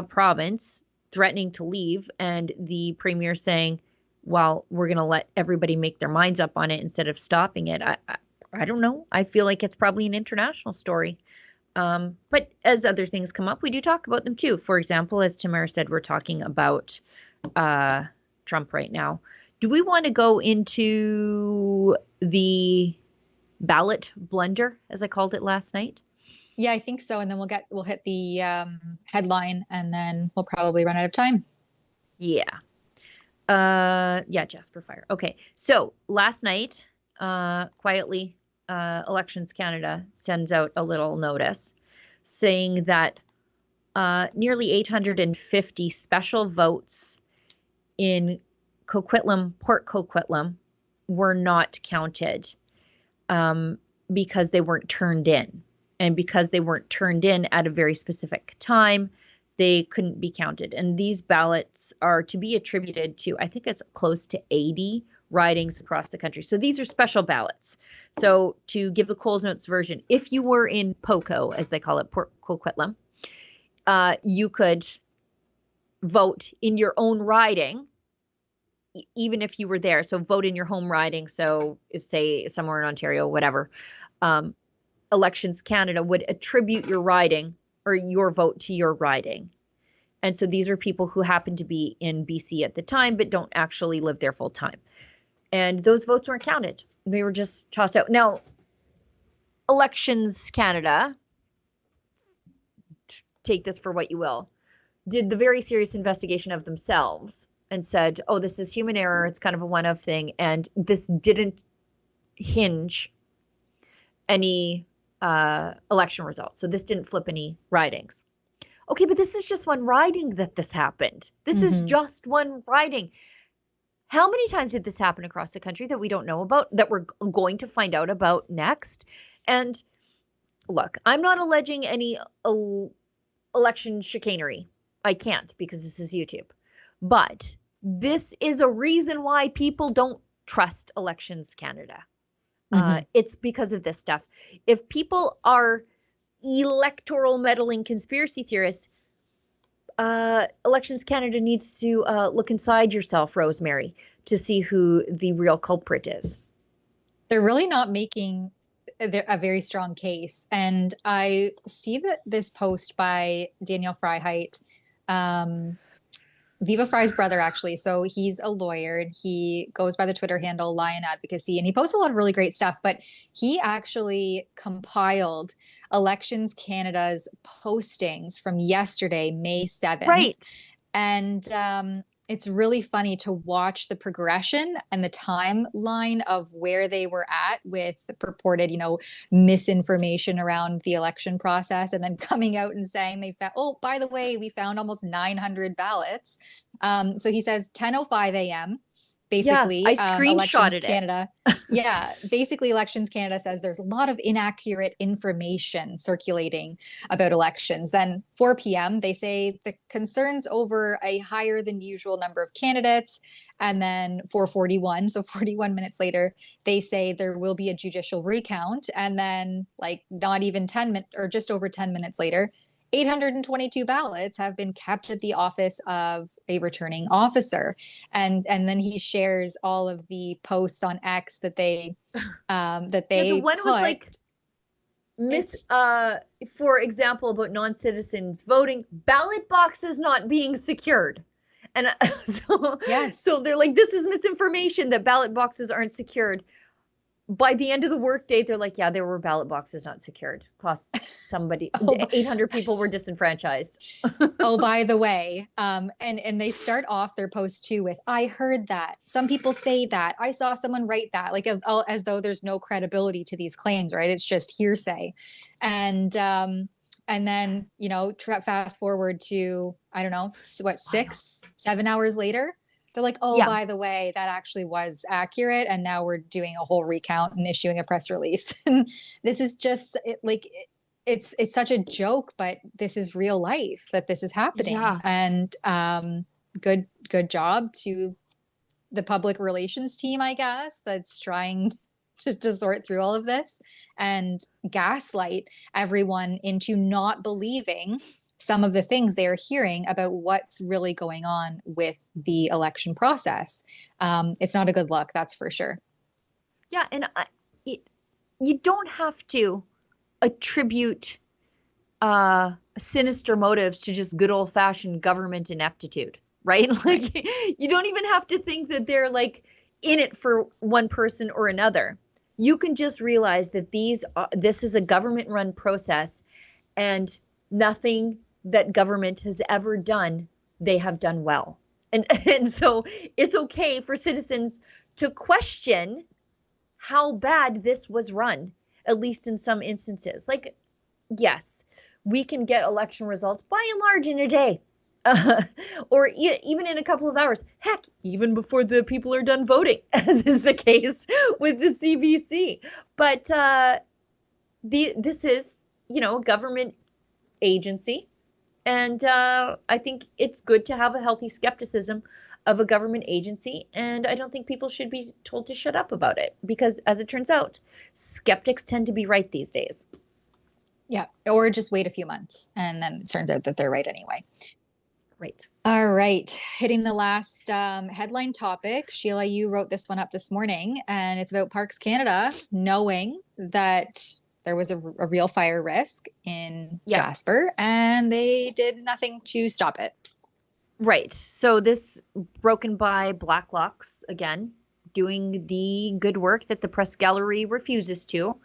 province threatening to leave, and the premier saying, well, we're going to let everybody make their minds up on it instead of stopping it. I don't know. I feel like it's probably an international story. But as other things come up, we do talk about them too. For example, as Tamara said, we're talking about Trump right now. Do we want to go into the ballot blunder, as I called it last night? Yeah, I think so. And then we'll hit the headline, and then we'll probably run out of time. Yeah. Yeah, Jasper fire. Okay. So last night, quietly, Elections Canada sends out a little notice saying that nearly 850 special votes in Coquitlam, Port Coquitlam, were not counted because they weren't turned in. And because they weren't turned in at a very specific time, they couldn't be counted. And these ballots are to be attributed to, I think it's close to 80 ridings across the country. So these are special ballots. So to give the Coles Notes version, if you were in POCO, as they call it, Port Coquitlam, you could vote in your own riding, even if you were there. So vote in your home riding. So if, say, somewhere in Ontario, whatever, Elections Canada would attribute your riding or your vote to your riding. And so these are people who happen to be in BC at the time, but don't actually live there full time. And those votes weren't counted. They were just tossed out. Now, Elections Canada, take this for what you will, did the very serious investigation of themselves and said, oh, this is human error. It's kind of a one-off thing. And this didn't hinge any election results. So this didn't flip any ridings. Okay, but this is just one riding that this happened. This is just one riding. How many times did this happen across the country that we don't know about, that we're going to find out about next? And look, I'm not alleging any election chicanery. I can't, because this is YouTube. But this is a reason why people don't trust Elections Canada. It's because of this stuff. If people are electoral meddling conspiracy theorists, Elections Canada needs to look inside yourself, Rosemary, to see who the real culprit is. They're really not making a very strong case. And I see that this post by Daniel Freiheit, Viva Frei's brother, actually. So he's a lawyer and he goes by the Twitter handle Lion Advocacy, and he posts a lot of really great stuff, but he actually compiled Elections Canada's postings from yesterday, May 7th. Right. And it's really funny to watch the progression and the timeline of where they were at with purported, misinformation around the election process, and then coming out and saying they found, oh, by the way, we found almost 900 ballots. So he says 10:05 a.m. Basically, I screenshotted Elections Canada. Yeah, basically, Elections Canada says there's a lot of inaccurate information circulating about elections. Then 4 p.m., they say the concerns over a higher than usual number of candidates. And then 4:41, so 41 minutes later, they say there will be a judicial recount. And then, not even 10 minutes or just over 10 minutes later, 822 ballots have been kept at the office of a returning officer. And then he shares all of the posts on X that they the one was for example, about non-citizens voting, ballot boxes not being secured. And so they're like, this is misinformation that ballot boxes aren't secured. By the end of the workday, they're like, yeah, there were ballot boxes not secured. Cost somebody, 800 people were disenfranchised. Oh, by the way, and they start off their post too with, I heard that. Some people say that. I saw someone write that, as though there's no credibility to these claims, right? It's just hearsay. And then, fast forward to, I don't know, 6-7 hours later. They're like, oh, yeah, by the way, that actually was accurate. And now we're doing a whole recount and issuing a press release. And this is just it's such a joke, but this is real life that this is happening. Yeah. And good job to the public relations team, I guess, that's trying to sort through all of this and gaslight everyone into not believing some of the things they are hearing about what's really going on with the election process. It's not a good look, that's for sure. Yeah, and you don't have to attribute sinister motives to just good old-fashioned government ineptitude, right? Like, you don't even have to think that they're like in it for one person or another. You can just realize that this is a government-run process, and nothing that government has ever done, they have done well. And so it's okay for citizens to question how bad this was run, at least in some instances. Like, yes, we can get election results by and large in a day, or even in a couple of hours. Heck, even before the people are done voting, as is the case with the CBC. But this is, a government agency. And I think it's good to have a healthy skepticism of a government agency. And I don't think people should be told to shut up about it, because as it turns out, skeptics tend to be right these days. Yeah, or just wait a few months and then it turns out that they're right anyway. Right. All right. Hitting the last headline topic. Sheila, you wrote this one up this morning, and it's about Parks Canada knowing that there was a real fire risk in Jasper, and they did nothing to stop it. Right. So this broken by Blacklocks, again, doing the good work that the press gallery refuses to.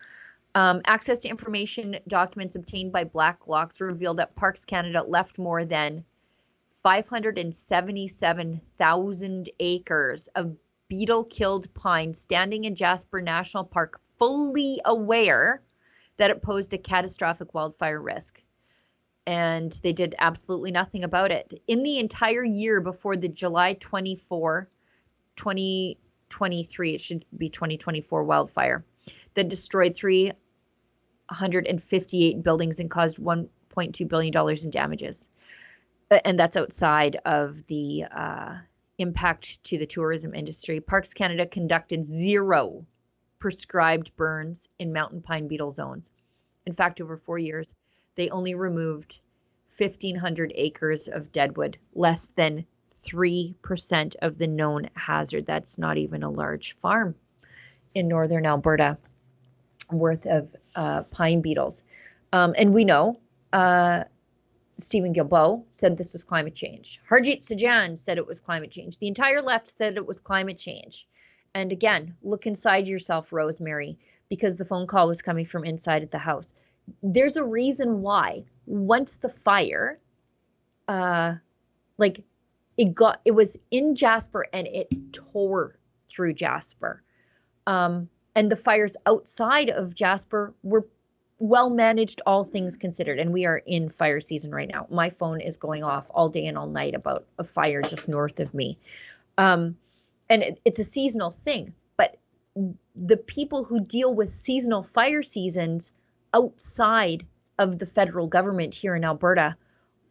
Access to information documents obtained by Blacklocks revealed that Parks Canada left more than 577,000 acres of beetle-killed pine standing in Jasper National Park, fully aware that it posed a catastrophic wildfire risk. And they did absolutely nothing about it. In the entire year before the July 24, 2023, it should be 2024 wildfire that destroyed 358 buildings and caused $1.2 billion in damages. And that's outside of the impact to the tourism industry. Parks Canada conducted 0 prescribed burns in mountain pine beetle zones. In fact, over 4 years, they only removed 1,500 acres of deadwood, less than 3% of the known hazard. That's not even a large farm in northern Alberta worth of pine beetles. And we know Stephen Guilbeault said this was climate change. Harjit Sajjan said it was climate change. The entire left said it was climate change. And again, look inside yourself, Rosemary, because the phone call was coming from inside of the house. There's a reason why once the fire, it was in Jasper and it tore through Jasper. And the fires outside of Jasper were well managed, all things considered. And we are in fire season right now. My phone is going off all day and all night about a fire just north of me. And it's a seasonal thing, but the people who deal with seasonal fire seasons outside of the federal government here in Alberta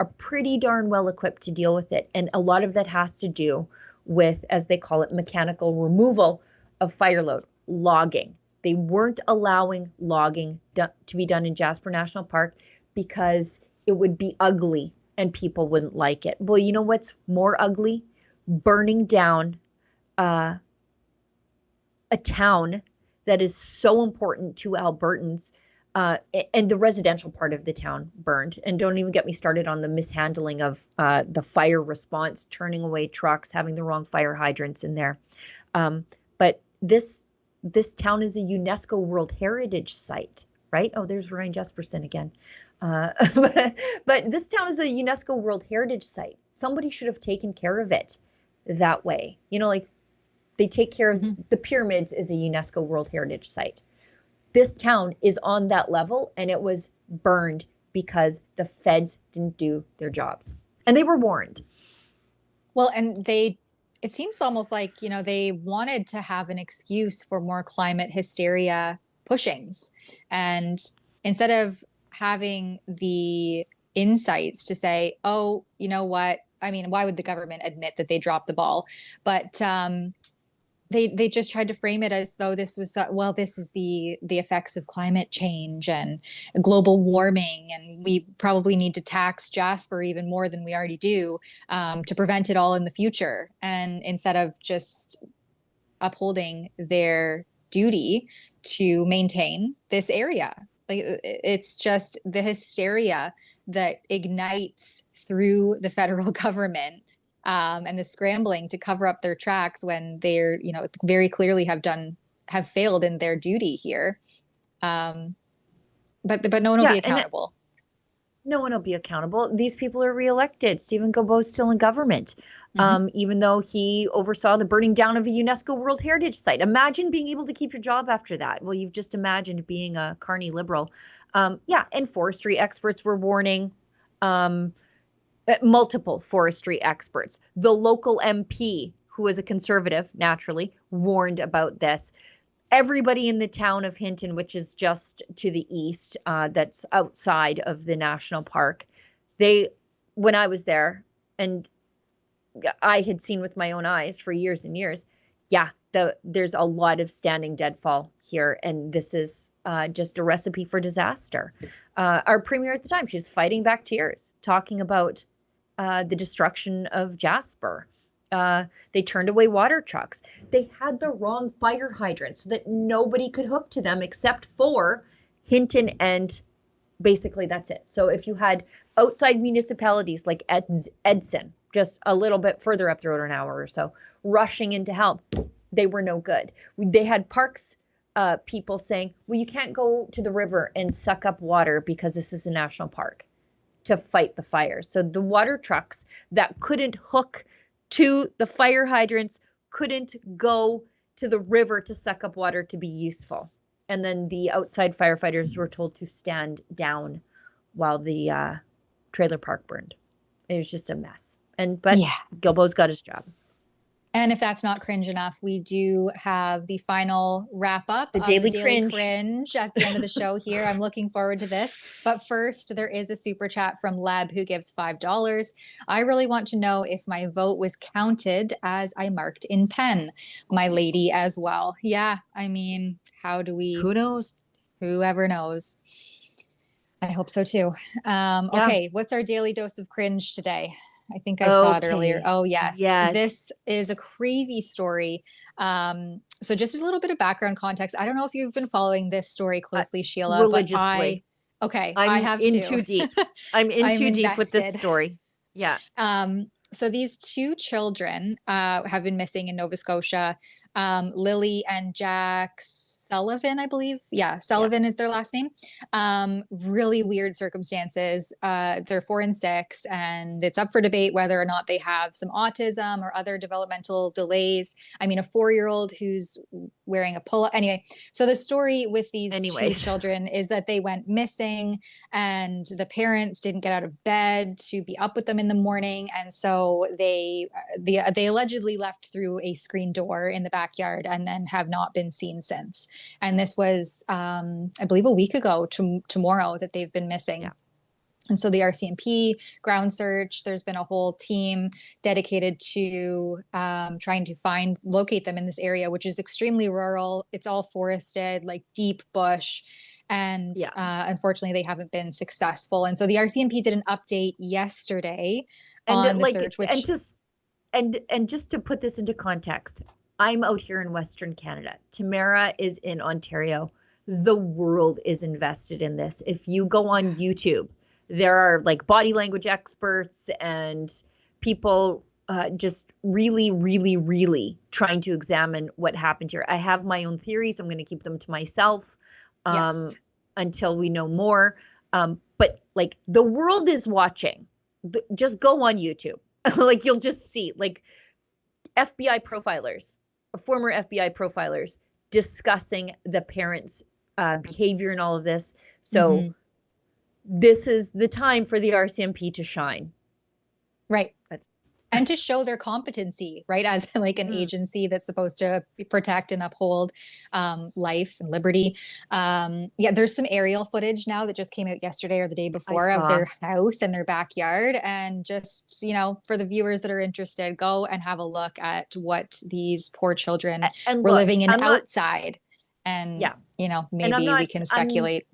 are pretty darn well equipped to deal with it. And a lot of that has to do with, as they call it, mechanical removal of fire load, logging. They weren't allowing logging to be done in Jasper National Park because it would be ugly and people wouldn't like it. Well, you know what's more ugly? Burning down a town that is so important to Albertans, and the residential part of the town burned. And don't even get me started on the mishandling of the fire response, turning away trucks, having the wrong fire hydrants in there. But this town is a UNESCO World Heritage Site, right? Oh, there's Ryan Jesperson again. But this town is a UNESCO World Heritage Site. Somebody should have taken care of it that way. They take care of the pyramids is a UNESCO World Heritage Site. This town is on that level, and it was burned because the feds didn't do their jobs. And they were warned. Well, and it seems almost like, they wanted to have an excuse for more climate hysteria pushings. And instead of having the insights to say, oh, you know what? I mean, why would the government admit that they dropped the ball? But they just tried to frame it as though this was well, this is the effects of climate change and global warming, and we probably need to tax Jasper even more than we already do to prevent it all in the future. And instead of just upholding their duty to maintain this area, like it's just the hysteria that ignites through the federal government. And the scrambling to cover up their tracks when they're, very clearly have failed in their duty here. But no one will be accountable. No one will be accountable. These people are reelected. Stephen Guilbeault's still in government, even though he oversaw the burning down of a UNESCO World Heritage Site. Imagine being able to keep your job after that. Well, you've just imagined being a Carney Liberal. And forestry experts were warning. Multiple forestry experts. The local MP, who was a conservative, naturally, warned about this. Everybody in the town of Hinton, which is just to the east, that's outside of the national park, when I was there, and I had seen with my own eyes for years and years, there's a lot of standing deadfall here, and this is just a recipe for disaster. Our premier at the time, she's fighting back tears, talking about the destruction of Jasper. They turned away water trucks. They had the wrong fire hydrants so that nobody could hook to them except for Hinton, and basically that's it. So if you had outside municipalities like Edson, just a little bit further up the road, an hour or so, rushing in to help, they were no good. They had parks people saying, well, you can't go to the river and suck up water because this is a national park, to fight the fires. So the water trucks that couldn't hook to the fire hydrants couldn't go to the river to suck up water to be useful. And then the outside firefighters were told to stand down while the trailer park burned. It was just a mess. But Guilbeault's got his job. And if that's not cringe enough, we do have the final wrap up of the Daily Cringe at the end of the show here. I'm looking forward to this. But first, there is a super chat from Leb who gives $5. I really want to know if my vote was counted as I marked in pen. My lady as well. Yeah, I mean, how do we? Who knows? Whoever knows. I hope so too. Okay, what's our daily dose of cringe today? I think I saw it earlier. Oh, yes. This is a crazy story. So just a little bit of background context. I don't know if you've been following this story closely, Sheila. Religiously. But I have in too deep. I'm in too deep with this story. Yeah. So these two children have been missing in Nova Scotia. Lily and Jack Sullivan, I believe. Yeah, Sullivan is their last name. Really weird circumstances. They're 4 and 6, and it's up for debate whether or not they have some autism or other developmental delays. I mean, a 4-year-old who's wearing a pull-up. Anyway, so the story with these two children is that they went missing, and the parents didn't get out of bed to be up with them in the morning, and so they allegedly left through a screen door in the backyard and then have not been seen since. And this was, I believe, a week ago tomorrow that they've been missing. Yeah. And so the RCMP ground search, there's been a whole team dedicated to trying to locate them in this area, which is extremely rural. It's all forested, like deep bush. And unfortunately, they haven't been successful. And so the RCMP did an update yesterday on the search. Which... And just to put this into context, I'm out here in Western Canada. Tamara is in Ontario. The world is invested in this. If you go on YouTube, there are like body language experts and people just really, really, really trying to examine what happened here. I have my own theories. I'm going to keep them to myself until we know more. But like the world is watching. Just go on YouTube. Like you'll just see like FBI profilers, former FBI profilers discussing the parents' behavior and all of this. So this is the time for the RCMP to shine. Right. and to show their competency, right? As like an agency that's supposed to protect and uphold life and liberty. Yeah, there's some aerial footage now that just came out yesterday or the day before of their house and their backyard. And just, for the viewers that are interested, go and have a look at what these poor children were living in outside. And, maybe we can speculate.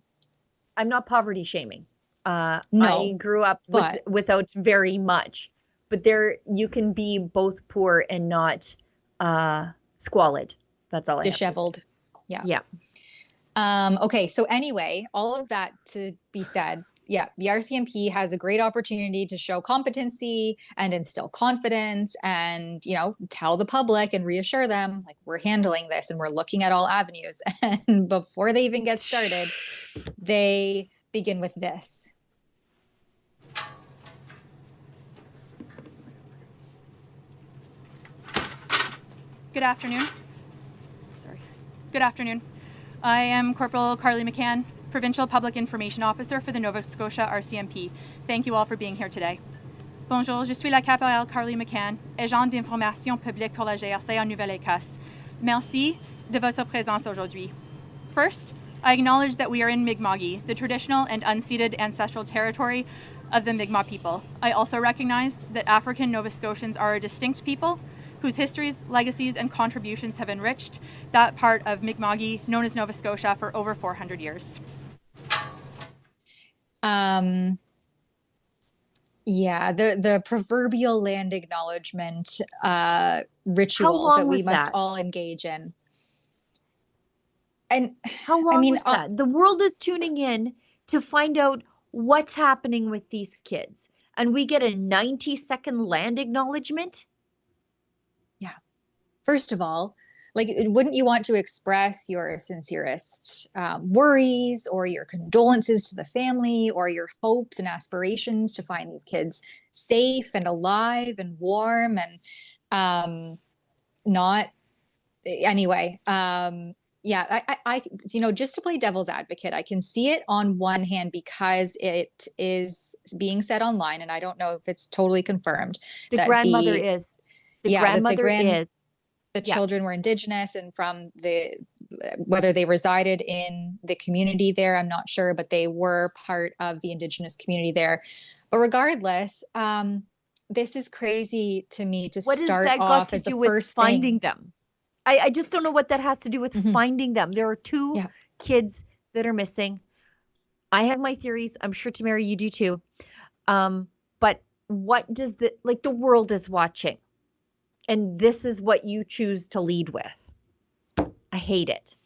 I'm not poverty shaming. No, I grew up without very much. But you can be both poor and not squalid. That's all I disheveled. have to say. Yeah. Okay. So anyway, all of that to be said, the RCMP has a great opportunity to show competency and instill confidence and, tell the public and reassure them, like, we're handling this and we're looking at all avenues. And before they even get started, they begin with this. Good afternoon. Good afternoon. I am Corporal Carly McCann, Provincial Public Information Officer for the Nova Scotia RCMP. Thank you all for being here today. Bonjour, je suis la caporale Carly McCann, agent d'information publique pour la GRC en Nouvelle-Écosse. Merci de votre présence aujourd'hui. First, I acknowledge that we are in Mi'kma'ki, the traditional and unceded ancestral territory of the Mi'kmaq people. I also recognize that African Nova Scotians are a distinct people whose histories, legacies, and contributions have enriched that part of Mi'kma'ki known as Nova Scotia for over 400 years. The proverbial land acknowledgement ritual that we must all engage in. And how long was that? The world is tuning in to find out what's happening with these kids, and we get a 90-second land acknowledgement. First of all, like, wouldn't you want to express your sincerest worries or your condolences to the family or your hopes and aspirations to find these kids safe and alive and warm and not anyway. I just to play devil's advocate, I can see it on one hand because it is being said online, and I don't know if it's totally confirmed. The grandmother is. The children were Indigenous and from whether they resided in the community there, I'm not sure, but they were part of the Indigenous community there. But regardless, this is crazy to me to start off as the first thing. Finding them. I just don't know what that has to do with finding them. There are two kids that are missing. I have my theories. I'm sure, Tamara, you do too. But what does the world is watching? And this is what you choose to lead with. I hate it.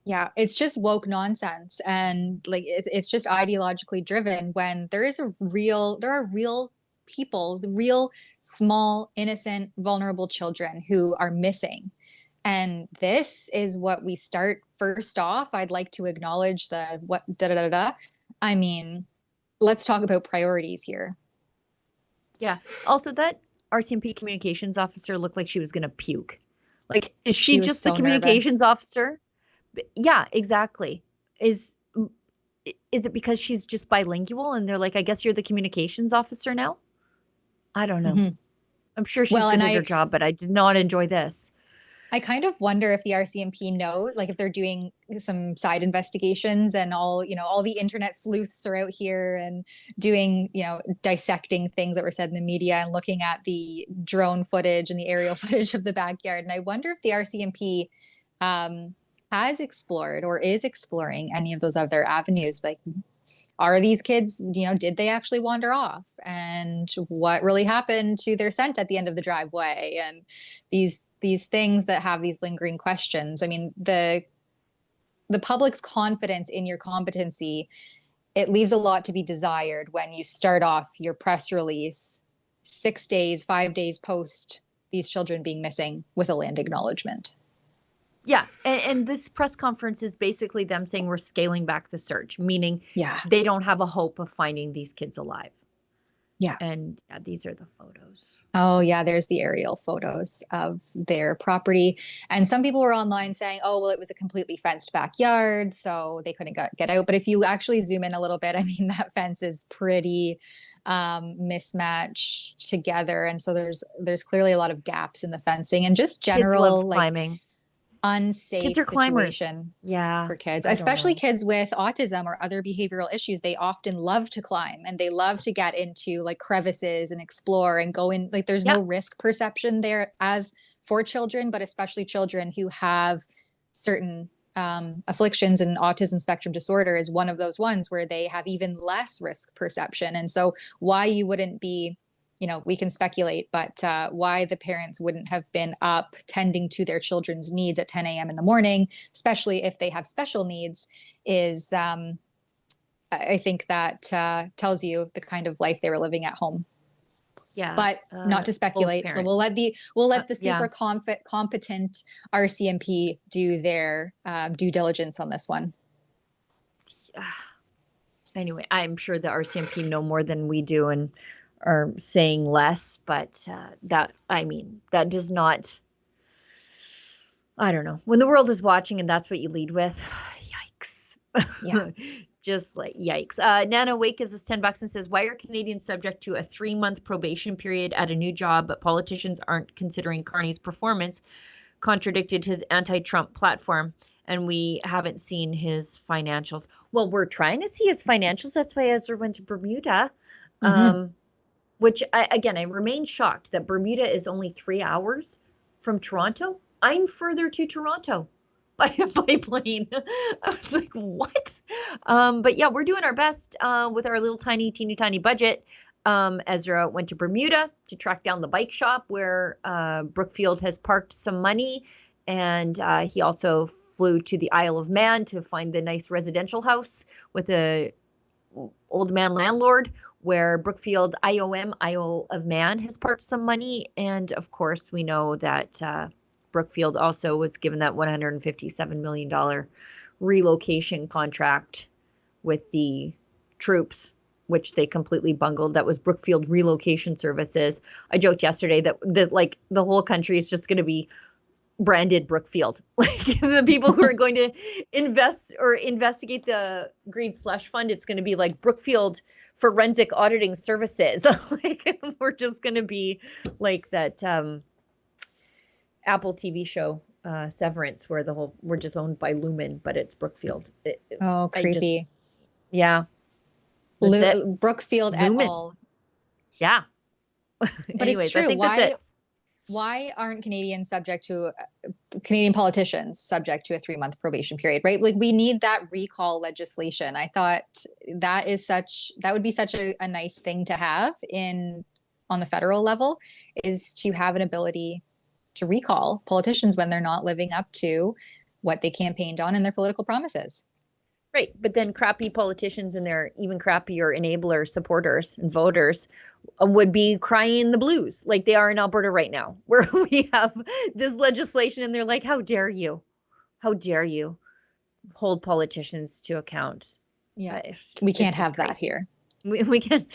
Yeah, it's just woke nonsense. And it's just ideologically driven when there are real people, real small, innocent, vulnerable children who are missing. And this is what we start first off. I'd like to acknowledge I mean, let's talk about priorities here. Yeah. Also, that RCMP communications officer looked like she was going to puke. Like, is she just the communications officer? Yeah, exactly. Is it because she's just bilingual and they're like, I guess you're the communications officer now? I don't know. Mm-hmm. I'm sure she's good at her job, but I did not enjoy this. I kind of wonder if the RCMP know, like, if they're doing some side investigations and all the internet sleuths are out here and doing, dissecting things that were said in the media and looking at the drone footage and the aerial footage of the backyard. And I wonder if the RCMP has explored or is exploring any of those other avenues. Like, are these kids, did they actually wander off? And what really happened to their scent at the end of the driveway? And these things that have these lingering questions. I mean, the public's confidence in your competency, it leaves a lot to be desired when you start off your press release 5 days post these children being missing with a land acknowledgement. Yeah, and this press conference is basically them saying we're scaling back the search, meaning they don't have a hope of finding these kids alive. Yeah. And yeah, these are the photos. Oh, yeah, there's the aerial photos of their property. And some people were online saying, oh, well, it was a completely fenced backyard, so they couldn't get out. But if you actually zoom in a little bit, I mean, that fence is pretty mismatched together. And so there's clearly a lot of gaps in the fencing and just general Kids love climbing. Unsafe kids are climbers. situation Yeah, for kids, I don't especially know. kids with autism or other behavioral issues. They often love to climb and they love to get into like crevices and explore and go in. Like there's no risk perception there as for children, but especially children who have certain afflictions, and autism spectrum disorder is one of those ones where they have even less risk perception. And so why you wouldn't be, you know, we can speculate, but why the parents wouldn't have been up tending to their children's needs at 10 a.m. in the morning, especially if they have special needs, is I think that tells you the kind of life they were living at home. Yeah, but not to speculate. We'll let the super competent RCMP do their due diligence on this one. Anyway, I'm sure the RCMP know more than we do and are saying less, but that does not, I don't know. When the world is watching and that's what you lead with, yikes. Yeah. Just like yikes. Nana Wake gives us $10 and says, why are Canadians subject to a 3-month probation period at a new job, but politicians aren't considering Carney's performance contradicted his anti-Trump platform, and we haven't seen his financials? Well, we're trying to see his financials. That's why Ezra went to Bermuda. Which I remain shocked that Bermuda is only 3 hours from Toronto. I'm further to Toronto by plane. I was like, what? But yeah, we're doing our best with our little teeny tiny budget. Ezra went to Bermuda to track down the bike shop where Brookfield has parked some money. And he also flew to the Isle of Man to find the nice residential house with a old man landlord where Brookfield Isle of Man has parked some money. And of course, we know that Brookfield also was given that $157 million relocation contract with the troops, which they completely bungled. That was Brookfield Relocation Services. I joked yesterday that the whole country is just going to be branded Brookfield. Like the people who are going to invest or investigate the Greed Slush Fund, it's going to be like Brookfield Forensic Auditing Services. Like we're just going to be like that Apple TV show Severance, where we're just owned by Lumen, but it's Brookfield. Oh, creepy. Brookfield Lumen. Et al. Yeah. But Anyways, it's true. I think that's it. Why aren't Canadians Canadian politicians subject to a 3-month probation period, right? Like we need that recall legislation. I thought that would be such a nice thing to have on the federal level, is to have an ability to recall politicians when they're not living up to what they campaigned on in their political promises. Right. But then crappy politicians and their even crappier enablers, supporters and voters would be crying the blues like they are in Alberta right now, where we have this legislation and they're like, how dare you hold politicians to account? Yeah, we can't have that here. We can't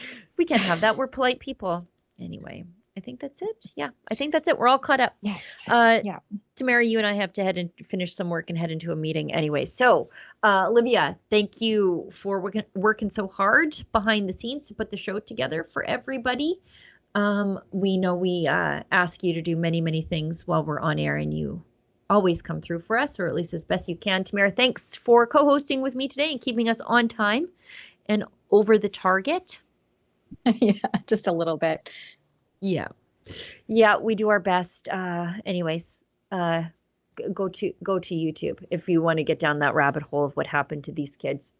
have that. We're polite people. Anyway, I think that's it. Yeah, I think that's it. We're all caught up. Yes. Yeah. Tamara, you and I have to head and finish some work and head into a meeting anyway. So, Olivia, thank you for working so hard behind the scenes to put the show together for everybody. We know we ask you to do many, many things while we're on air, and you always come through for us, or at least as best you can. Tamara, thanks for co-hosting with me today and keeping us on time and over the target. Yeah, just a little bit. Yeah, we do our best. Anyways, go to YouTube if you want to get down that rabbit hole of what happened to these kids.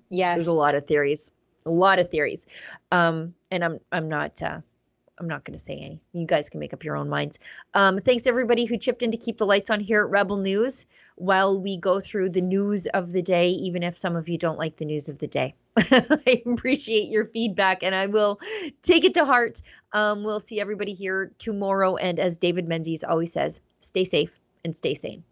Yes, there's a lot of theories. And I'm not going to say any. You guys can make up your own minds. Thanks to everybody who chipped in to keep the lights on here at Rebel News while we go through the news of the day, even if some of you don't like the news of the day. I appreciate your feedback and I will take it to heart. We'll see everybody here tomorrow. And as David Menzies always says, stay safe and stay sane.